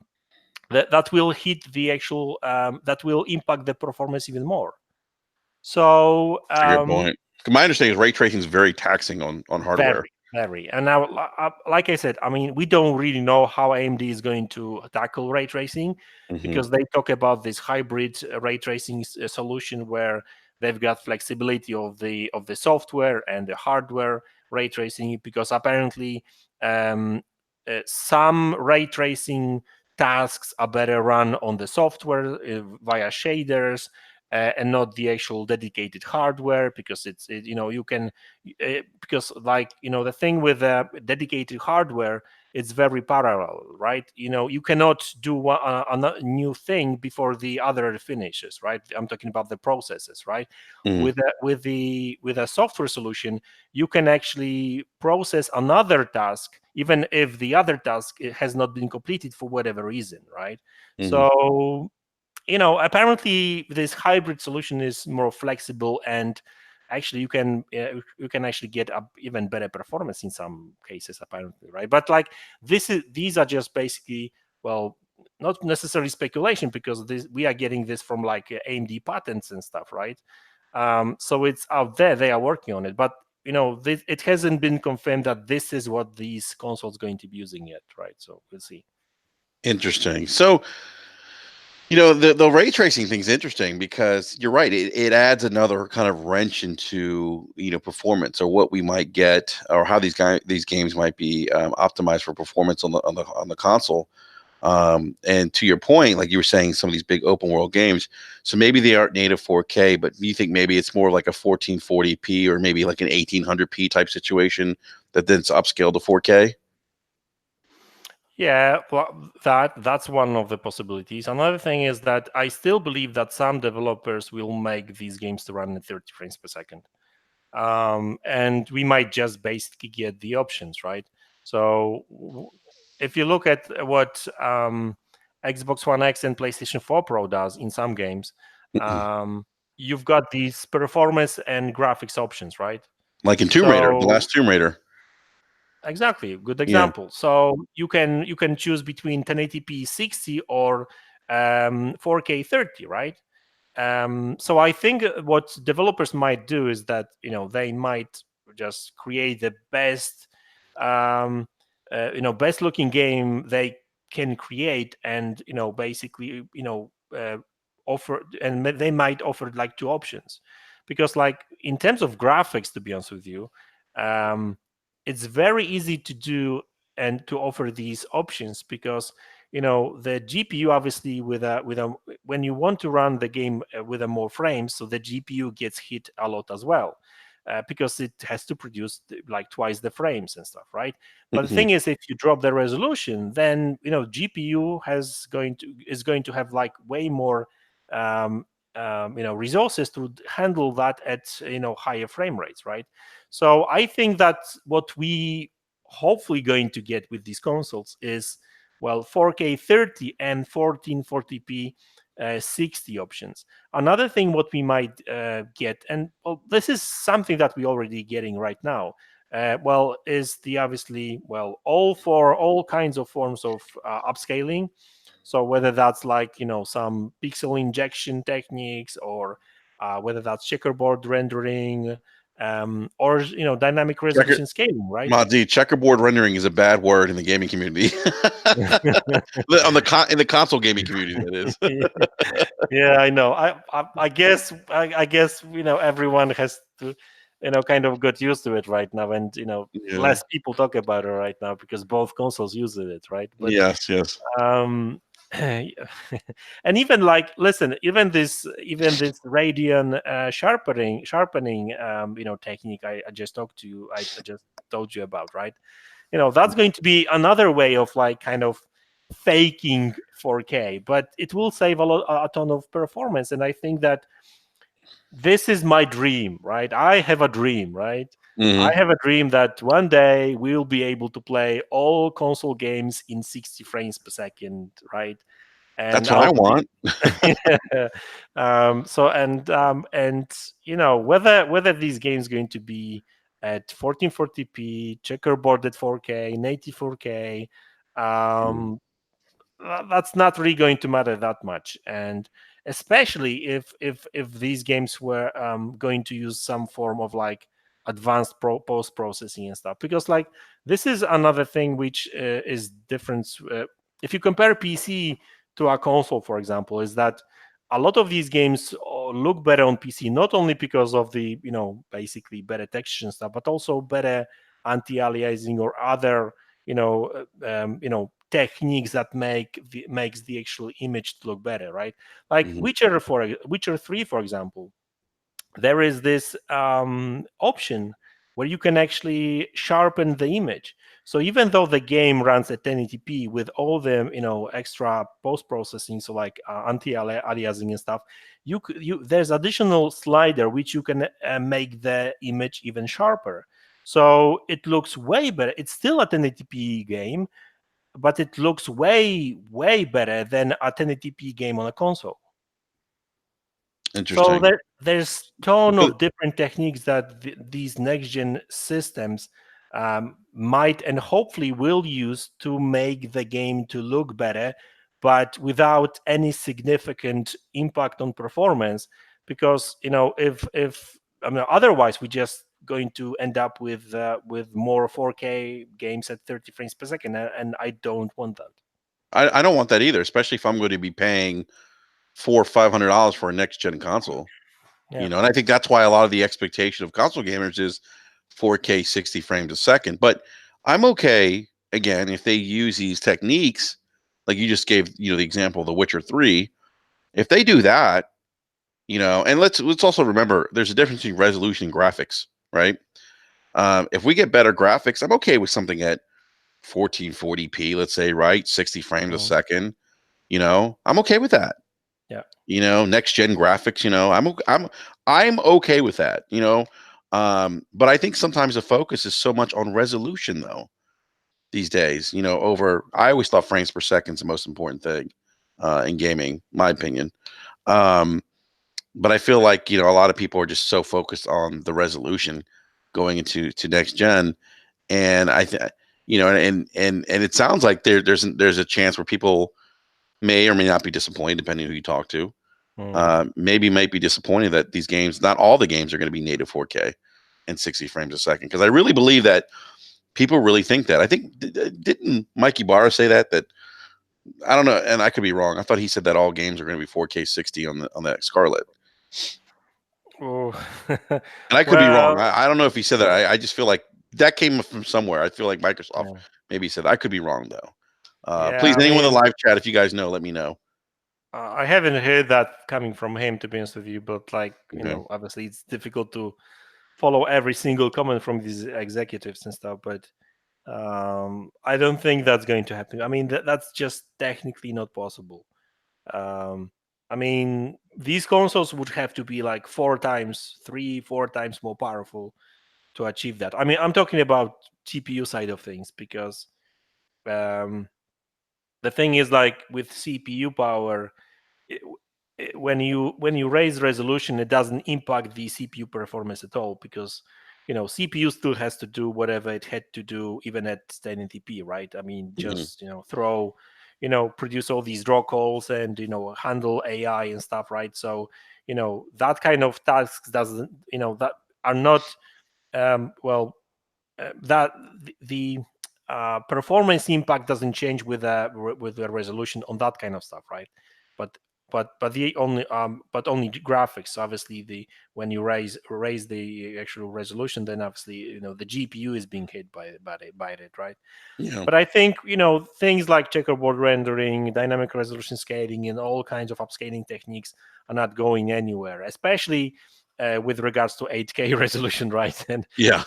that will hit the actual that will impact the performance even more. So That's a good point. My understanding is ray tracing is very taxing on hardware. very. And now, like I said, I mean, we don't really know how AMD is going to tackle ray tracing Hmm. because they talk about this hybrid ray tracing solution where they've got flexibility of the software and the hardware ray tracing. Because apparently, some ray tracing tasks are better run on the software via shaders. And not the actual dedicated hardware because you can because like the thing with dedicated hardware, it's very parallel, right? You cannot do a new thing before the other finishes, right? I'm talking about the processes, right? Hmm. With a software solution, you can actually process another task even if the other task has not been completed for whatever reason, right? Hmm. So apparently this hybrid solution is more flexible and actually you can actually get a even better performance in some cases apparently, right? But like these are just basically, well, not necessarily speculation because we are getting this from like AMD patents and stuff, right? So it's out there. They are working on it, but it hasn't been confirmed that this is what these consoles going to be using yet, right? So we'll see. Interesting. So, the ray tracing thing's interesting because you're right. It adds another kind of wrench into performance, or what we might get, or how these games might be optimized for performance on the console. And to your point, like you were saying, some of these big open world games, so maybe they aren't native 4K, but you think maybe it's more like a 1440p or maybe like an 1800p type situation that then's upscaled to 4K. Yeah, well, that's one of the possibilities. Another thing is that I still believe that some developers will make these games to run at 30 frames per second. And we might just basically get the options, right? So if you look at what Xbox One X and PlayStation 4 Pro does in some games, you've got these performance and graphics options, right? Like in Tomb Raider, the So last Tomb Raider. exactly, good Yeah. example. So you can choose between 1080p 60 or 4K 30, right? So I think what developers might do is that they might just create the best best looking game they can create, and basically offer, and they might offer like two options, because like in terms of graphics, to be honest with you, um, it's very easy to do and to offer these options, because the GPU obviously with a when you want to run the game with a more frames, so the GPU gets hit a lot as well, because it has to produce like twice the frames and stuff, right? But the Mhm. thing is, if you drop the resolution, then GPU is going to have like way more um, resources to handle that at higher frame rates, right? So I think that what we hopefully going to get with these consoles is, well, 4K 30 and 1440p 60 options. Another thing what we might get, and well, this is something that we're already getting right now, well, is the obviously, well, all kinds of forms of upscaling. So whether that's like some pixel injection techniques, or whether that's checkerboard rendering, or dynamic Checker, resolution scaling, right? MaDz, checkerboard rendering is a bad word in the gaming community. In the console gaming community, that is. Yeah, I know. I guess everyone has to kind of got used to it right now, and Yeah. less people talk about it right now because both consoles use it, right? But Yes. Yes. um and even like, listen, even this Radeon sharpening technique I just talked to you, I just told you about, right? That's going to be another way of like kind of faking 4K, but it will save a ton of performance. And I think that this is my dream, right? I have a dream, right? I Hmm. have a dream that one day we'll be able to play all console games in 60 frames per second, right? And That's what I I'll be want. and whether these games going to be at 1440p, checkerboard at 4K, native 4K, um, that's not really going to matter that much. And especially if these games were going to use some form of like advanced post processing and stuff, because like this is another thing which is different. If you compare PC to a console, for example, is that a lot of these games look better on PC, not only because of the basically better texture and stuff, but also better anti-aliasing or other techniques that makes the actual image to look better, right? Like Mhm. Witcher 3, for example, there is this option where you can actually sharpen the image. So even though the game runs at 1080p with all the extra post processing, so like anti-aliasing and stuff, there's additional slider which you can make the image even sharper. So it looks way better. It's still a 1080p game, but it looks way better than a 1080p game on a console. So Interesting. there's ton But of different techniques that these next gen systems might and hopefully will use to make the game to look better, but without any significant impact on performance. because if I mean otherwise we just going to end up with more 4K games at 30 frames per second, and I don't want that. I don't want that either, especially if I'm going to be paying $400 or $500 for a next gen console. Yeah. And I think that's why a lot of the expectation of console gamers is 4K 60 frames a second. But I'm okay again if they use these techniques, like you just gave, the example of The Witcher 3. If they do that, and let's also remember there's a difference between resolution and graphics, right? If we get better graphics, I'm okay with something at 1440p, let's say, right, 60 frames a Mm. second. I'm okay with that. Yeah. Next gen graphics. I'm okay with that. But I think sometimes the focus is so much on resolution though these days. Over I always thought frames per second is the most important thing in gaming, my opinion. Um, but I feel like a lot of people are just so focused on the resolution going into next gen, and I think and it sounds like there's a chance where people may or may not be disappointed depending who you talk to. Mm. Maybe might be disappointed that these games, not all the games, are going to be native 4K and 60 frames a second. Because I really believe that people really think that. I think didn't Mikey Barra say that? That I don't know, and I could be wrong. I thought he said that all games are going to be 4K 60 on that Scarlett. Oh. And I could be wrong. Well, I don't know if he said that. I just feel like that came from somewhere. I feel like Microsoft yeah. maybe said that. I could be wrong though. Yeah, Please, I anyone in the mean, live chat, if you guys know, let me know. I haven't heard that coming from him, to be honest with you, but like, Okay. obviously it's difficult to follow every single comment from these executives and stuff, but I don't think that's going to happen. I mean, that's just technically not possible. Um, I mean, these consoles would have to be like 4 times, 3, 4 times more powerful to achieve that. I mean, I'm talking about GPU side of things because um, the thing is like with CPU power, it- when you raise resolution, it doesn't impact the CPU performance at all because CPU still has to do whatever it had to do even at 1080p, right? I mean, Mhm. just throw, produce all these draw calls and handle AI and stuff, right? So that kind of tasks doesn't that are not that the performance impact doesn't change with the resolution on that kind of stuff, right? But only graphics. Obviously, the when you raise the actual resolution, then obviously the GPU is being hit by it, right? Yeah. But I think things like checkerboard rendering, dynamic resolution scaling, and all kinds of upscaling techniques are not going anywhere, especially with regards to 8K resolution, right? Yeah.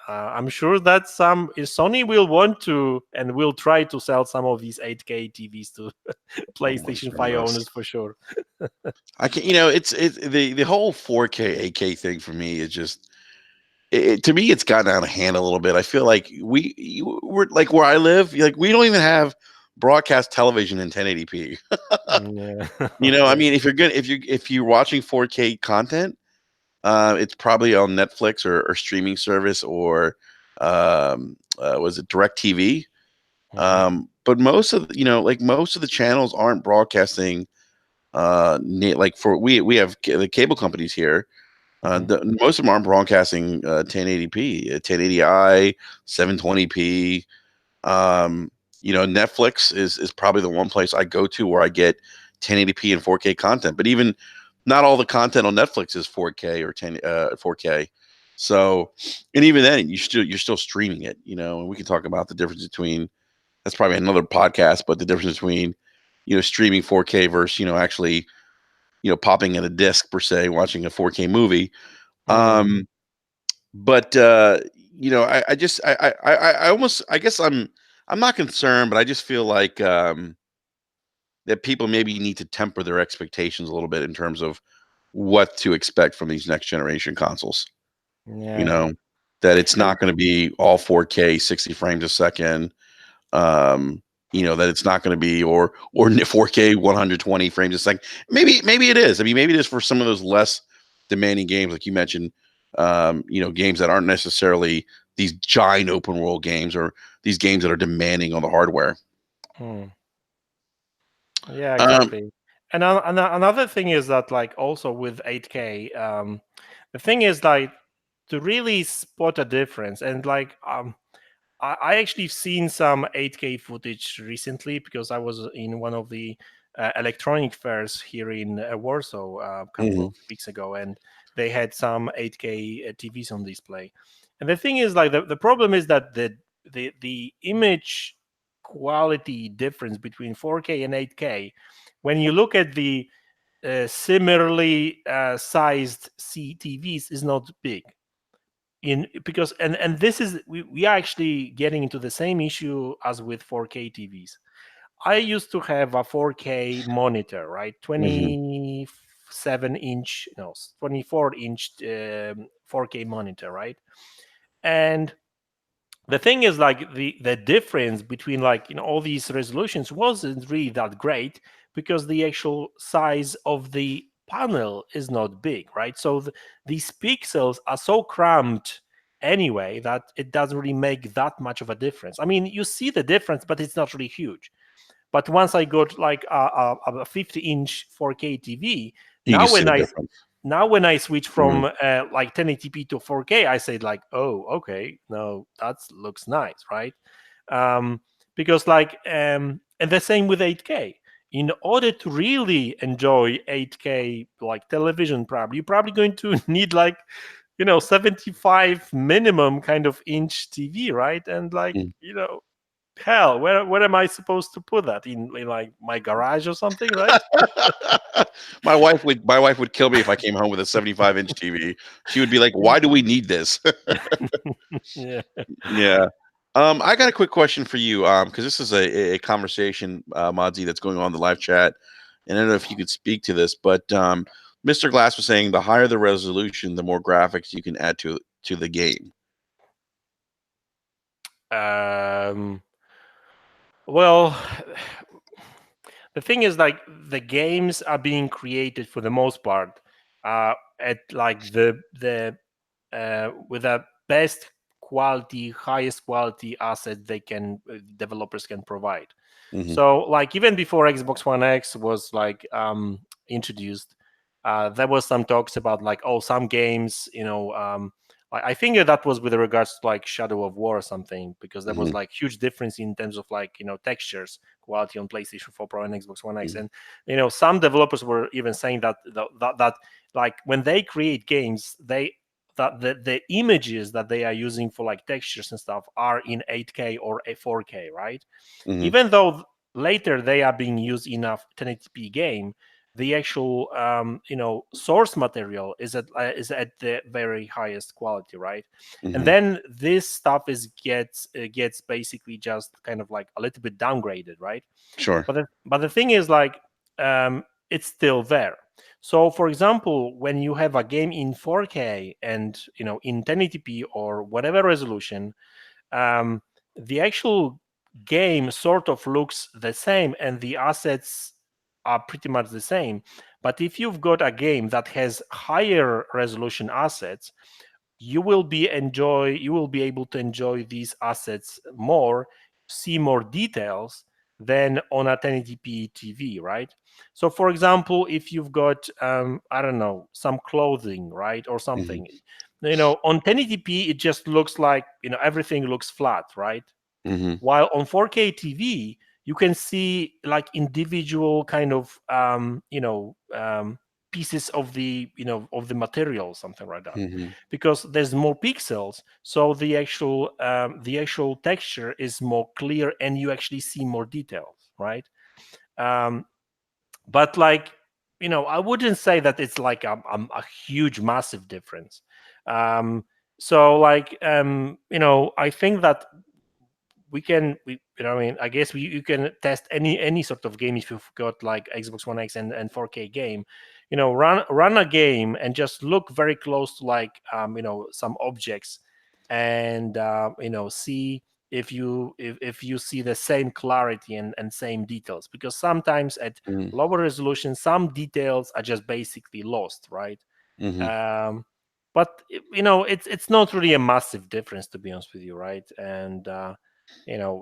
I'm sure that some Sony will want to and will try to sell some of these 8K TVs to Oh my PlayStation 5 goodness. owners for sure. I can it's the whole 4K 8K thing for me is just to me it's gotten out of hand a little bit. I feel like we're like where I live, like we don't even have broadcast television in 1080p. Yeah. I Okay. mean, if you're watching 4K content, it's probably on Netflix or streaming service or was it DirecTV? Mhm. But most of like most of the channels aren't broadcasting like for we have the cable companies here. Mhm. Most of them aren't broadcasting 1080p, 1080i, 720p. Netflix is probably the one place I go to where I get 1080p and 4K content. But even not all the content on Netflix is 4K or 4K. So, and even then, you're still streaming it. And we can talk about the difference between that's probably another podcast, but the difference between streaming 4K versus actually popping in a disc per se, watching a 4K movie. Mm. Um, but I just I almost I guess I'm not concerned, but I just feel like that people maybe need to temper their expectations a little bit in terms of what to expect from these next generation consoles. You Yeah. know, that it's And not going to be all 4K, 60 frames a second. Um, that it's not going to be or 4K 120 frames a second. Maybe it is. I mean, maybe it is for some of those less demanding games, like you mentioned. Games that aren't necessarily these giant open world games or these games that are demanding on the hardware. yeah, Um, exactly. Another thing is that, like, also with 8K, the thing is, like, to really spot a difference, and like, I actually seen some 8K footage recently because I was in one of the electronic fairs here in Warsaw a couple Hmm. of weeks ago, and they had some 8K TVs on display. And the thing is, like, the problem is that the image quality difference between 4K and 8K, when you look at the similarly sized CTVs, is not big. In because and this is, we are actually getting into the same issue as with 4K TVs. I used to have a 4K monitor, right? Hmm. 27 inch, no, 24-inch 4K monitor, right? And the thing is, like, the difference between, like, all these resolutions wasn't really that great because the actual size of the panel is not big, right? So these pixels are so cramped anyway that it doesn't really make that much of a difference. I mean, you see the difference, but it's not really huge. But once I got like a 50-inch 4K TV, You can now see when the I difference. now when I switch Hmm. from like 1080p to 4K, I say, like, oh, okay, no, that looks nice, right? Um, because, like, and the same with 8K. In order to really enjoy 8K like television, probably you're probably going to need, like, 75 minimum kind of inch TV, right? And, like, hell, where am I supposed to put that, in like my garage or something, right? My wife would kill me if I came home with a 75-inch TV. She would be like, "Why do we need this?" Yeah. Yeah. I got a quick question for you. Because this is a conversation, MaDz, that's going on in the live chat, and I don't know if you could speak to this, but Mr. Glass was saying the higher the resolution, the more graphics you can add to the game. um well, the thing is, like, the games are being created for the most part at, like, the with the best quality, highest quality asset they can developers can provide. Hmm. So, like, even before Xbox One X was, like, introduced, there was some talks about, like, oh, some games, I think that was with regards to, like, Shadow of War or something, because there was, Hmm. like, huge difference in terms of, like, textures quality on PlayStation 4 Pro and Xbox One X. Hmm. And some developers were even saying that like, when they create games, that the images that they are using for, like, textures and stuff are in 8K or a 4K, right? Hmm. Even though later they are being used in a 1080p game, the actual source material is at the very highest quality, right? And Hmm. then this stuff gets basically just kind of like a little bit downgraded, right? Sure. But the thing is, like, it's still there. So, for example, when you have a game in 4K and in 1080p or whatever resolution, um, the actual game sort of looks the same and the assets are pretty much the same. But if you've got a game that has higher resolution assets, you will be able to enjoy these assets more, see more details than on a 1080p TV, right? So, for example, if you've got I don't know, some clothing, right, or Hmm. something, on 1080p it just looks like, everything looks flat, right? Hmm. While on 4K TV, you can see, like, individual kind of pieces of the material, something like that, Hmm. because there's more pixels, so the actual texture is more clear and you actually see more details, right? Um, but, like, I wouldn't say that it's like a huge, massive difference. Um, so, like, I think that I mean, I guess you can test any sort of game if you've got, like, Xbox One X and 4K game. Run a game and just look very close to, like, some objects, and see if you see the same clarity and same details, because sometimes at Hmm. lower resolution some details are just basically lost, right? Hmm. um, but it's not really a massive difference, to be honest with you, right? And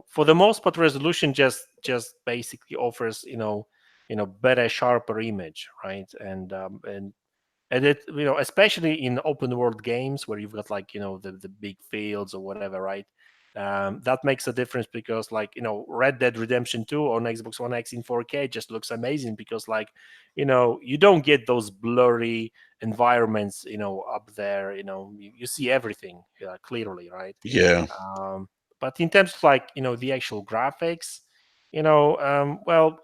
for the most part, resolution just basically offers better, sharper image, right? And it, especially in open world games where you've got like the big fields or whatever, right? That makes a difference because like Red Dead Redemption 2 on Xbox One X in 4K just looks amazing because like you don't get those blurry environments up there. You see everything clearly, right? Yeah. But in terms of like the actual graphics, well,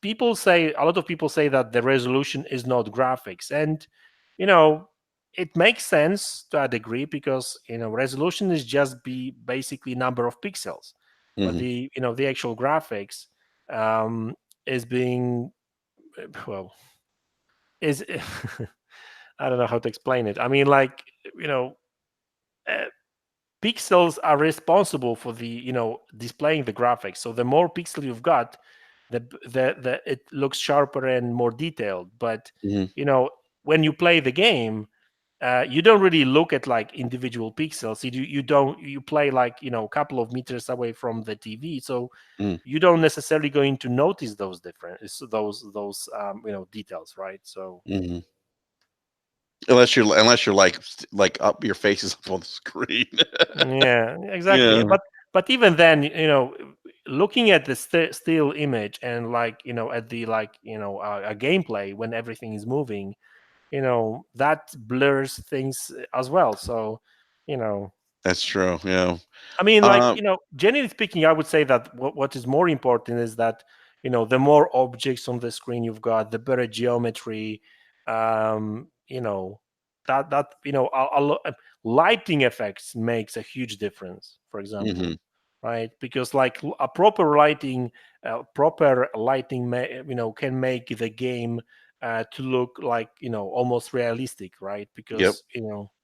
people say a lot of people say that the resolution is not graphics, and you know it makes sense to a degree because resolution is just be basically number of pixels, but Hmm. the actual graphics um is being well is I don't know how to explain it. I mean, like, you know uh, pixels are responsible for the displaying the graphics. So the more pixel you've got, the it looks sharper and more detailed. But Hmm. you know when you play the game, you don't really look at like individual pixels. You don't you play like a couple of meters away from the TV, so Hmm. you don't necessarily going to notice those different those details, right? So Hmm. Unless you're like up your face is up on the screen. yeah, exactly. Yeah, But even then, looking at the still image and like at the like a gameplay when everything is moving, that blurs things as well. So, you know, that's true. Yeah. I mean, like, Um. generally speaking, I would say that what is more important is that, the more objects on the screen you've got, the better geometry, that, lighting effects makes a huge difference, for Hmm. example, right? Because like a proper lighting, can make the game to look like, almost realistic, right? Yep. Because,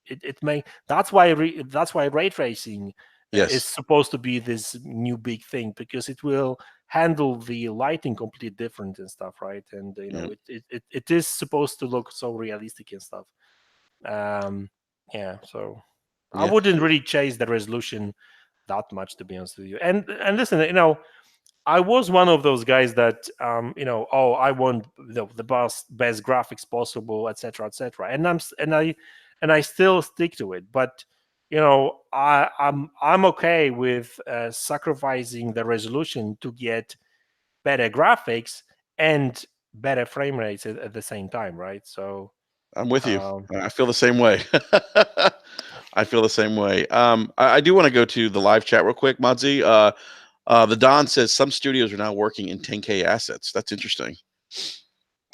it may, that's why ray tracing is Yes. supposed to be this new big thing because it will handle the lighting completely different and stuff, right? And Yeah. it is supposed to look so realistic and stuff. um yeah, so I Yeah. wouldn't really chase the resolution that much, to be honest with you. And listen, I was one of those guys that oh, I want the best graphics possible, etc., etc. And I still stick to it. But I'm okay with sacrificing the resolution to get better graphics and better frame rates at the same time, right? So I'm with you. um, I feel the same way. I feel the same way. I do want to go to the live chat real quick, MaDz. The Don says some studios are now working in 10K assets. That's interesting.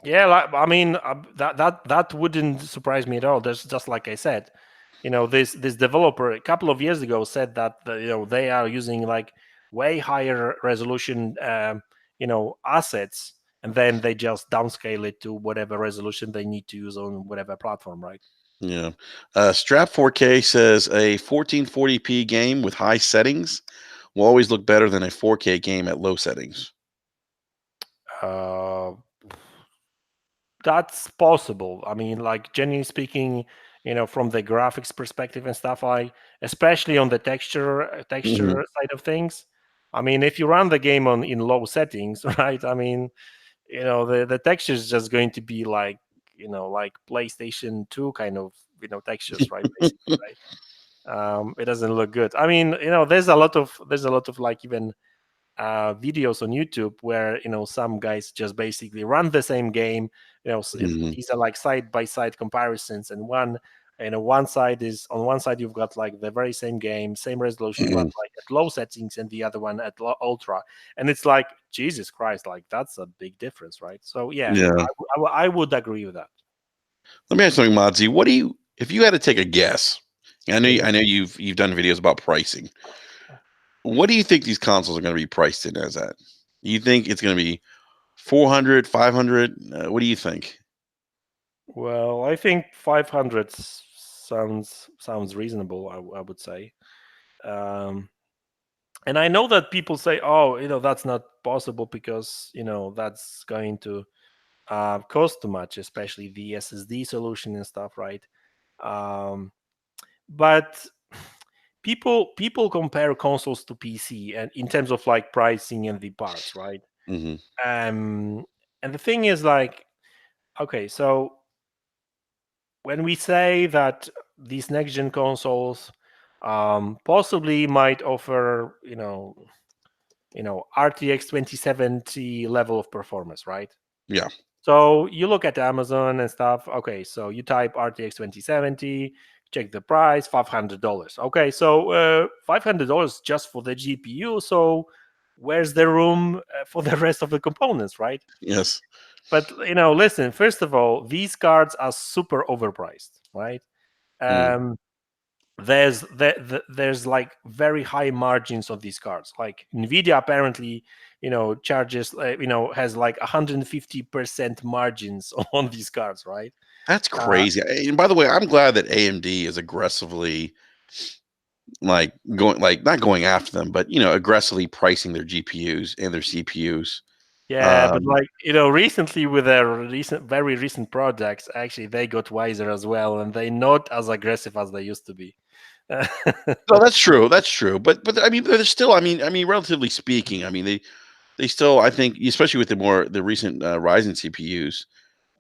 yeah, like, I mean, that wouldn't surprise me at all. There's just like I said, this developer a couple of years ago said that they are using like way higher resolution assets, and then they just downscale it to whatever resolution they need to use on whatever platform, right? Yeah. Strap 4K says a 1440p game with high settings will always look better than a 4K game at low settings. Uh, That's possible. I mean, like generally speaking, from the graphics perspective and stuff, like especially on the texture Hmm. side of things. I mean, if you run the game on in low settings, right? I mean, the texture is just going to be like like PlayStation 2 kind of textures, right? Basically, right? It doesn't look good. I mean, there's a lot of like even videos on YouTube where some guys just basically run the same game. Hmm. These are like side by side comparisons, and one side is on one side you've got like the very same game, same resolution, but like at low settings, and the other one at ultra, and it's like Jesus Christ, like that's a big difference, right? So yeah, Yeah. I would agree with that. Let me ask something, Modsy. What do you, if you had to take a guess? Mhm. I know you've done videos about pricing. What do you think these consoles are going to be priced in as at? You think it's going to be 400, 500? What do you think? Well, I think 500 sounds reasonable. I would say. Um, and I know that people say, "Oh, that's not possible because that's going to cost too much, especially the SSD solution and stuff, right?" Um, but people compare consoles to PC and in terms of like pricing and the parts, right? Hmm. Um, And the thing is, like, okay, so when we say that these next gen consoles possibly might offer, RTX 2070 level of performance, right? Yeah. So you look at Amazon and stuff. Okay, so you type RTX 2070, check the price, $500. Okay, so $500 just for the GPU. So where's the room for the rest of the components, right? Yes. But listen. First of all, these cards are super overpriced, right? Mm. Um, there's like very high margins on these cards. Like Nvidia apparently, charges, has like 150% margins on these cards, right? That's Uh, crazy. And by the way, I'm glad that AMD is aggressively like going like not going after them, but aggressively pricing their GPUs and their CPUs. yeah, but Um, like recently with their very recent projects, actually they got wiser as well, and they're not as aggressive as they used to be. no, that's true. That's true. But I mean, they're still. I mean, relatively speaking, I mean they still. I think, especially with the recent Ryzen CPUs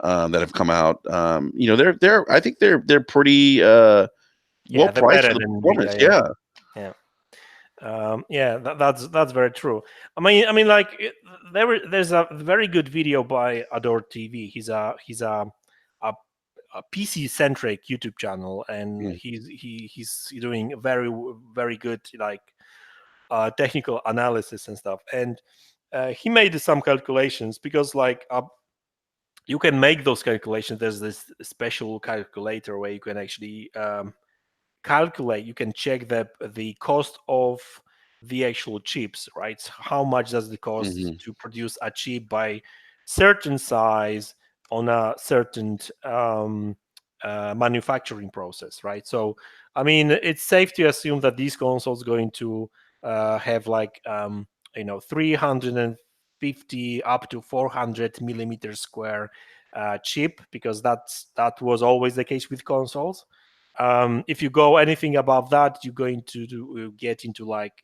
that have come out. They're. I think they're pretty well Yeah, they're priced better for the than performance. Nvidia. Yeah, Yeah. yeah. Yeah, that's very true. I mean, like there's a very good video by Adore TV. A, a PC centric YouTube channel, and Mm. he's doing very good, like technical analysis and stuff. And he made some calculations because like you can make those calculations. There's this special calculator where you can actually calculate, you can check the cost of the actual chips, right? How much does it cost Hmm. to produce a chip by certain size on a certain manufacturing process, right? So I mean, it's safe to assume that these consoles going to have like 350 up to 400 millimeters square chip, because that was always the case with consoles. If you go anything above that, you're going to get into like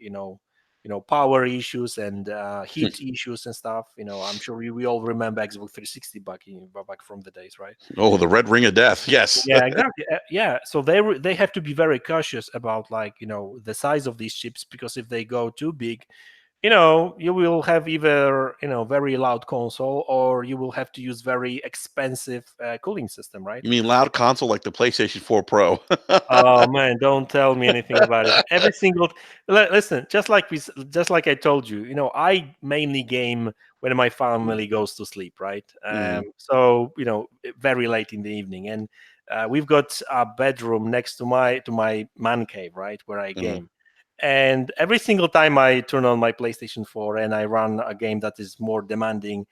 power issues and heat issues and stuff. I'm sure we all remember Xbox 360 back from the days, right? Oh, the red ring of death. Yes. Yeah, exactly. Yeah, so they have to be very cautious about, like, the size of these chips, because if they go too big, you will have either very loud console, or you will have to use very expensive cooling system, right? You mean loud console like the PlayStation 4 Pro? Oh man, don't tell me anything about it. Every single listen, just like I told you, I mainly game when my family goes to sleep, right? Mhm. So very late in the evening, and we've got a bedroom next to my man cave, right, where I Mhm. game. And every single time I turn on my PlayStation 4 and I run a game that is more demanding,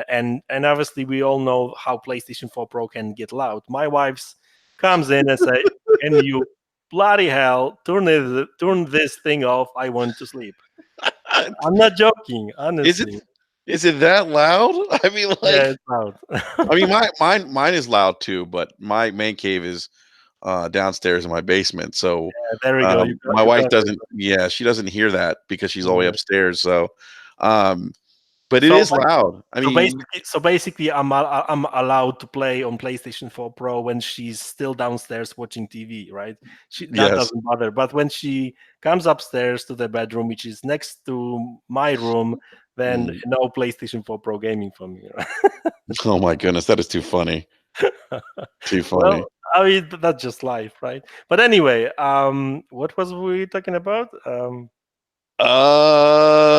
and obviously we all know how PlayStation 4 Pro can get loud. My wife's comes in and say, "Can you bloody hell turn this thing off? I want to sleep." I'm not joking, Is it honestly. is it that loud? I mean, Yeah, like, it's loud. I mean, mine is loud too, but my main cave is downstairs in my basement. So There we go. my You wife got doesn't. Yeah, she doesn't hear that because she's all the way it. upstairs. So, um, but it So is loud. I mean, basically, I'm allowed to play on PlayStation 4 Pro when she's still downstairs watching TV, right? That yes. doesn't bother. But when she comes upstairs to the bedroom, which is next to my room, then Mm. no PlayStation 4 Pro gaming for me. Oh my goodness, that is too funny. Too funny. Well, I mean, that's just life, right? But anyway, what was we talking about?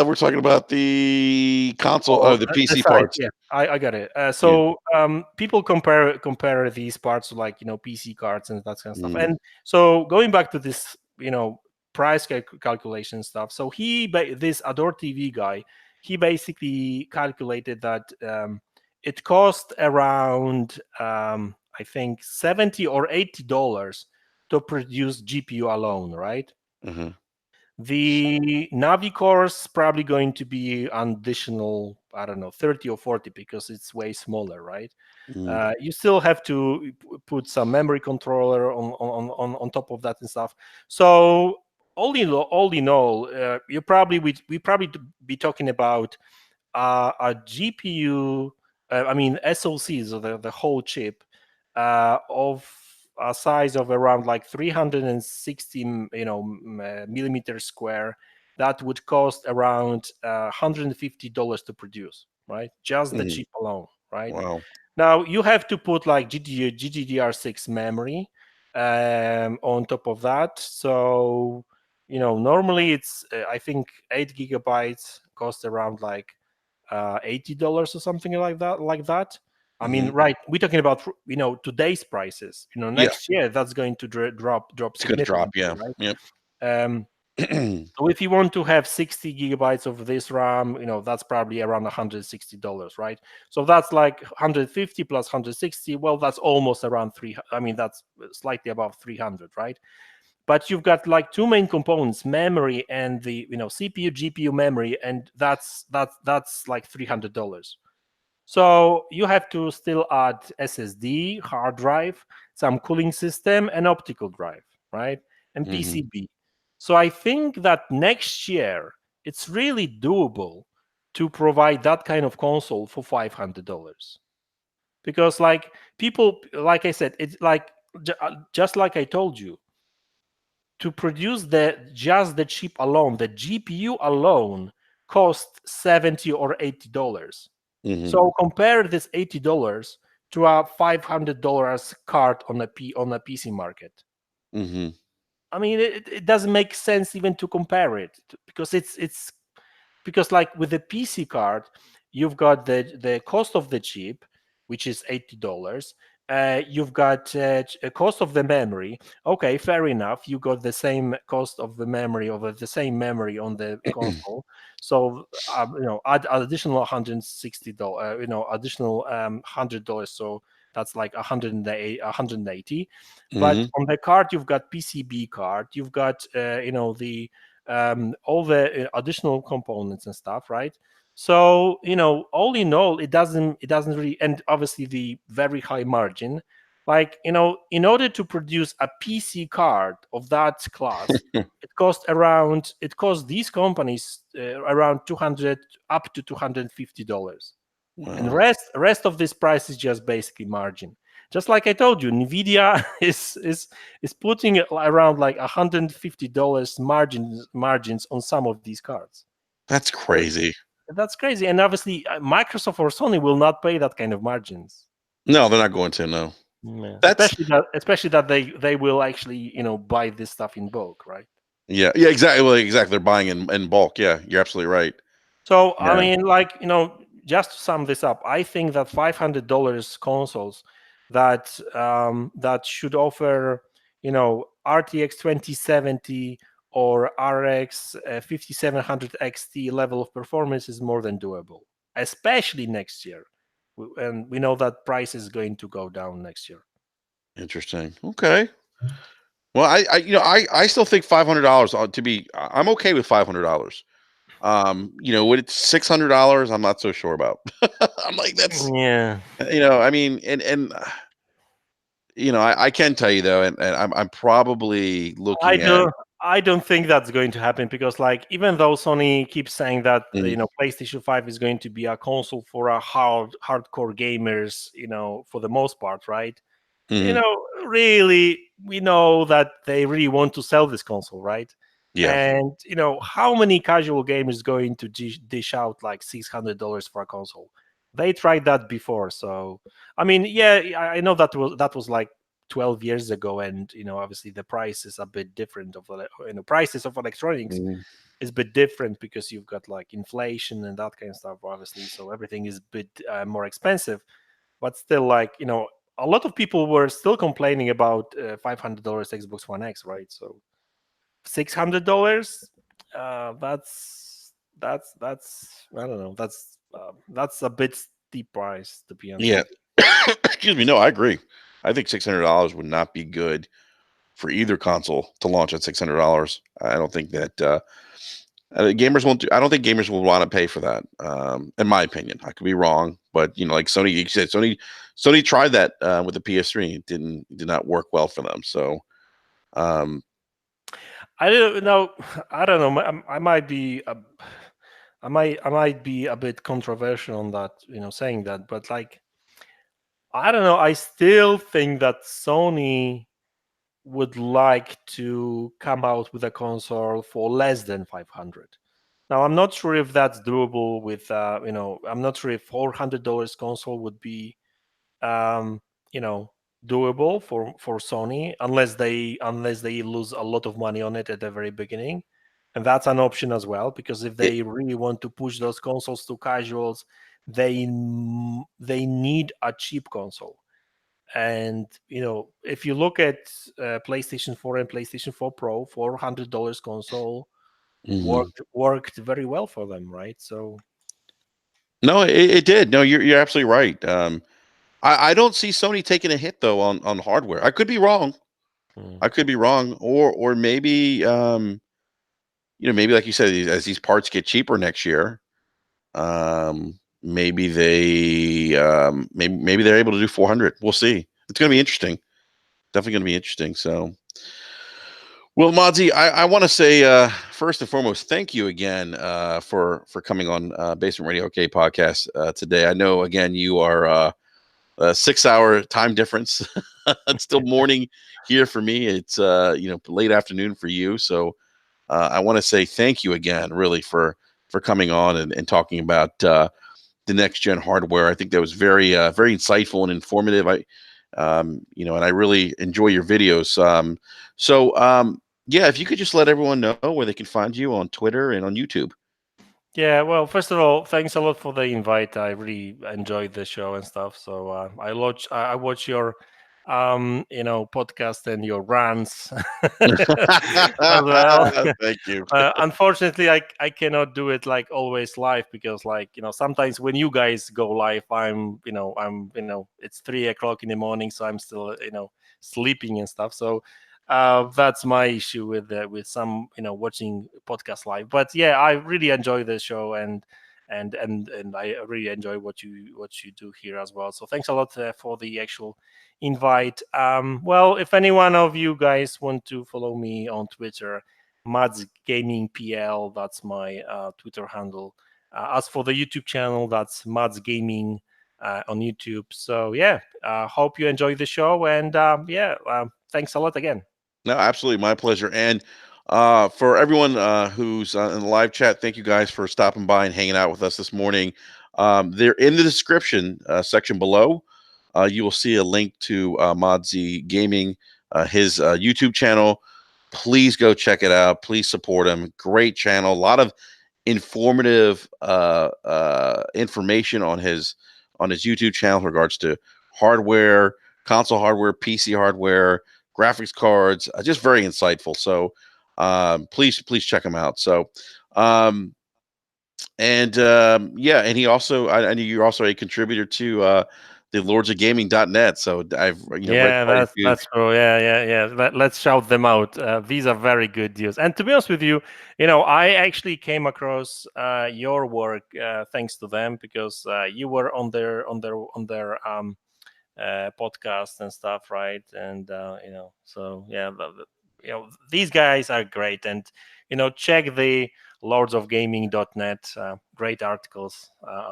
We're talking about the console, Oh, the the PC size. parts. Yeah, I got it. Yeah. So people compare these parts to, like, PC cards and that kind of stuff. Mm. And so going back to this, price calculation stuff. So this Adore TV guy, he basically calculated that it cost around I think $70 or $80 to produce GPU alone, right? Mhm. The Navi core is probably going to be an additional, I don't know, 30 or 40, because it's way smaller, right? Mm. You still have to put some memory controller on top of that and stuff. So all in all, we probably be talking about a GPU I mean SoCs, so the whole chip, of a size of around like 360 millimeters square, that would cost around $150 to produce, right? Just the Mhm. chip alone, right? Wow. Now you have to put like GDDR6 memory on top of that. So normally it's I think 8 gigabytes cost around like $80 or something like that. I mean, Hmm. right? We're talking about today's prices. Yeah, Next year that's going to drop it's gonna drop. significantly, Yeah. right? Yep. Um, so if you want to have 60 gigabytes of this RAM, that's probably around $160, right? So that's like 150 plus 160. Well, that's almost around three. I mean, that's slightly above 300, right? But you've got like two main components, memory and the CPU, GPU memory, and that's like $300. So you have to still add SSD, hard drive, some cooling system, and optical drive, right? And Hmm. PCB. So I think that next year it's really doable to provide that kind of console for $500, because like people, like I said, it's like just like I told you, to produce the chip alone, the GPU alone cost $70 or $80. Hmm. So compare this $80 to a $500 card on a PC market. Hmm. I mean, it doesn't make sense even to compare it, because it's because like with the PC card, you've got the cost of the chip, which is $80. You've got a cost of the memory. Okay, fair enough. You got the same cost of the memory of the same memory on the console. So add additional $160. Additional $100. So that's like 180. But Hmm. on the card, you've got PCB card. You've got the all the additional components and stuff, right? So all in all, it doesn't really, and obviously the very high margin. Like in order to produce a PC card of that class, it costs these companies around 200 up to $250, and Wow. rest of this price is just basically margin. Just like I told you, Nvidia is putting around like $150 margins on some of these cards. That's So crazy. that's crazy, and obviously Microsoft or Sony will not pay that kind of margins. No, they're not going to. No. Yeah. That's Especially that they will actually buy this stuff in bulk, right? yeah. Yeah. Exactly. Well, exactly. They're buying in bulk. Yeah, you're absolutely right. So I Yeah. mean, like just to sum this up, I think that $500 consoles that should offer RTX 2070 or RX 5700 XT level of performance is more than doable, especially next year. And we know that price is going to go down next year. Interesting. Okay. Well, I still think $500 to be. I'm okay with $500. When it's $600, I'm not so sure about. I'm like, that's Yeah. I mean, I can tell you though, and I'm probably I looking at. don't I don't think that's going to happen, because like even though Sony keeps saying that Mm, PlayStation 5 is going to be a console for a hardcore gamers, for the most part, right? mhm, Really, we know that they really want to sell this console, right? yeah. And how many casual gamers going to dish out like $600 for a console? They tried that before, so I mean, yeah, I know that was like 12 years ago, and obviously the price is a bit different of prices of electronics Mhm. is a bit different, because you've got like inflation and that kind of stuff, obviously, so everything is a bit more expensive. But still, like a lot of people were still complaining about $500 Xbox One X, right? So $600, that's I don't know, that's a bit steep price, to be honest Yeah. with you. Excuse me. No, I agree. I think $600 would not be good for either console to launch at $600. I don't think that gamers won't do. I don't think gamers will want to pay for that. In my opinion, I could be wrong, but like Sony, you said, Sony tried that with the PS3. It did not work well for them. So, um, I don't know. I don't know. I might be. I might be a bit controversial on that, saying that, but like I don't know. I still think that Sony would like to come out with a console for less than 500. Now, I'm not sure if that's doable with, I'm not sure if $400 console would be, um, you know, doable for Sony unless they lose a lot of money on it at the very beginning, and that's an option as well. Because if It, they really want to push those consoles to casuals, they need a cheap console. And if you look at PlayStation 4 and PlayStation 4 Pro, $400 console mhm. worked very well for them, right? So No, it did. No, you're absolutely right. I don't see Sony taking a hit though on hardware. I could be wrong. mm, I could be wrong, or maybe maybe like you said, as these parts get cheaper next year, maybe maybe they're able to do 400. We'll see. It's going to be interesting. Definitely going to be interesting. So, well, MaDz, I want to say first and foremost, thank you again for coming on Basement Radio OK podcast today. I know again you are a 6 hour time difference. It's still morning here for me. It's late afternoon for you. So I want to say thank you again, really, for coming on and talking about the next gen hardware. I think that was very insightful and informative. And I really enjoy your videos. Yeah, if you could just let everyone know where they can find you on Twitter and on YouTube. yeah, well, first of all, thanks a lot for the invite. I really enjoyed the show and stuff. So I watch your podcast and your rants as well. Thank you. Unfortunately, I cannot do it like always live, because like sometimes when you guys go live, it's 3 o'clock in the morning, so I'm still sleeping and stuff. So that's my issue with some watching podcast live. But yeah, I really enjoy the show, and I really enjoy what you do here as well. So thanks a lot for the actual invite. Well, if any one of you guys want to follow me on Twitter, MaDz Gaming PL, that's my Twitter handle. As for the YouTube channel, that's MaDz Gaming on YouTube. So yeah, hope you enjoy the show, and thanks a lot again. No, absolutely, my pleasure. And for everyone who's in the live chat, thank you guys for stopping by and hanging out with us this morning. They're in the description section below. You will see a link to MaDz Gaming, his YouTube channel. Please go check it out. Please support him. Great channel. A lot of informative information on his YouTube channel in regards to hardware, console hardware, PC hardware, graphics cards. Just very insightful. So please check him out. So yeah, and he also I know you're also a contributor to the lordsofgaming.net. So I've read Yeah, quite a that's few. that's true. Yeah. Let's shout them out. These are very good deals. And to be honest with you, I actually came across your work thanks to them, because you were on their podcast and stuff, right? And so yeah, these guys are great. And check the lordsofgaming.net. Great articles.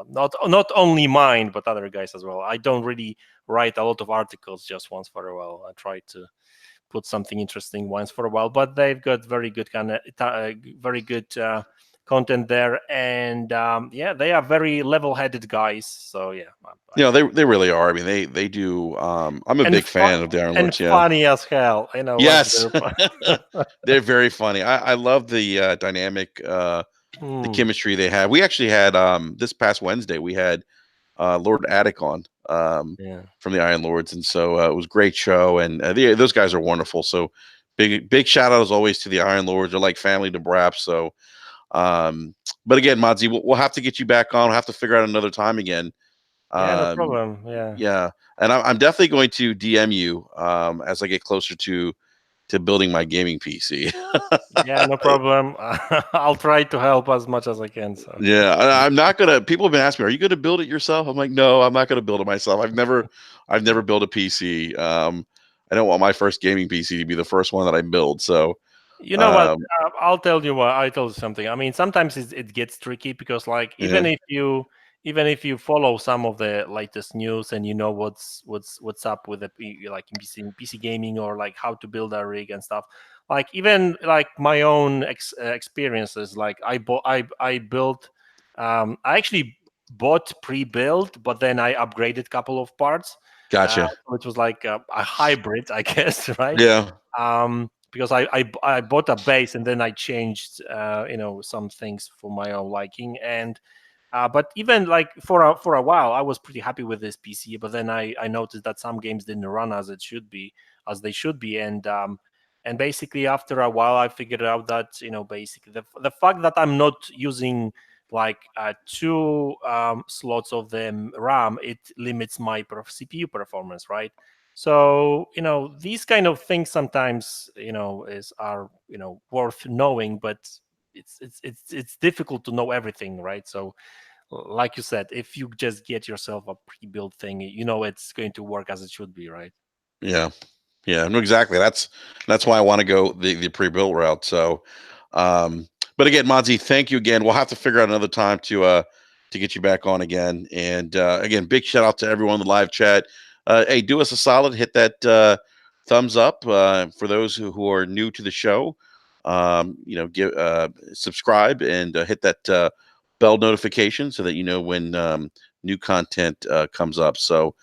Not only mine, but other guys as well. I don't really write a lot of articles. Just once for a while I try to put something interesting once for a while, but they've got very good very good content there. And yeah, they are very level-headed guys. So yeah, They really are. I mean, they do. I'm a and big fan of the Iron and Lords. Yeah. funny as hell. Like Yes. They're very funny. I love the dynamic, the Hmm, chemistry they have. We actually had this past Wednesday we had Lord Attic on yeah. from the Iron Lords, and so it was a great show. And those guys are wonderful. So big shout out as always to the Iron Lords. They're like family to Braps. So, but again, MaDz, we'll have to get you back on. We'll have to figure out another time again. Yeah, no Um, problem. Yeah. yeah, and I'm definitely going to DM you as I get closer to building my gaming PC. Yeah, no problem. I'll try to help as much as I can. So Yeah, I'm not gonna. People have been asking me, "Are you gonna build it yourself?" I'm like, "No, I'm not gonna build it myself. I've never built a PC. I don't want my first gaming PC to be the first one that I build. So, You know what? Um, I'll tell you what. I tell you something. I mean, sometimes it gets tricky because, like, yeah, even if you follow some of the latest news and you know what's up with the like in PC gaming, or like how to build a rig and stuff. Like even like my own experiences. Like I built. I actually bought pre-built, but then I upgraded a couple of parts. gotcha. So it was like a hybrid, I guess, right? Yeah, Because I bought a base and then I changed some things for my own liking. And but even like for a while I was pretty happy with this PC, but then I noticed that some games didn't run as they should be. And basically after a while I figured out that basically the fact that I'm not using like two slots of the RAM, it limits my CPU performance, right? So these kind of things sometimes is are worth knowing, but it's difficult to know everything, right? So like you said, if you just get yourself a pre-built thing, it's going to work as it should be, right? yeah, yeah. No, exactly. That's why I want to go the pre-built route. So, um, but again, Mozzie, thank you again. We'll have to figure out another time to get you back on again. And again, big shout out to everyone in the live chat. Hey, do us a solid, hit that thumbs up for those who are new to the show. Give subscribe and hit that bell notification so that you know when new content comes up. So,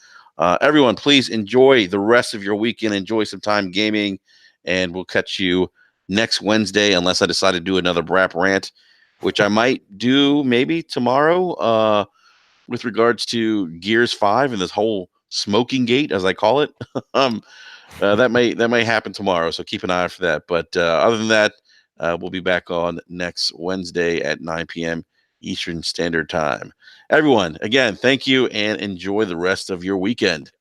everyone, please enjoy the rest of your weekend. Enjoy some time gaming, and we'll catch you next Wednesday, unless I decide to do another Brap rant, which I might do maybe tomorrow with regards to Gears 5 and this whole smoking gate, as I call it. um, that may happen tomorrow, so keep an eye out for that. But other than that, we'll be back on next Wednesday at 9 p.m. Eastern Standard Time. Everyone, again, thank you and enjoy the rest of your weekend.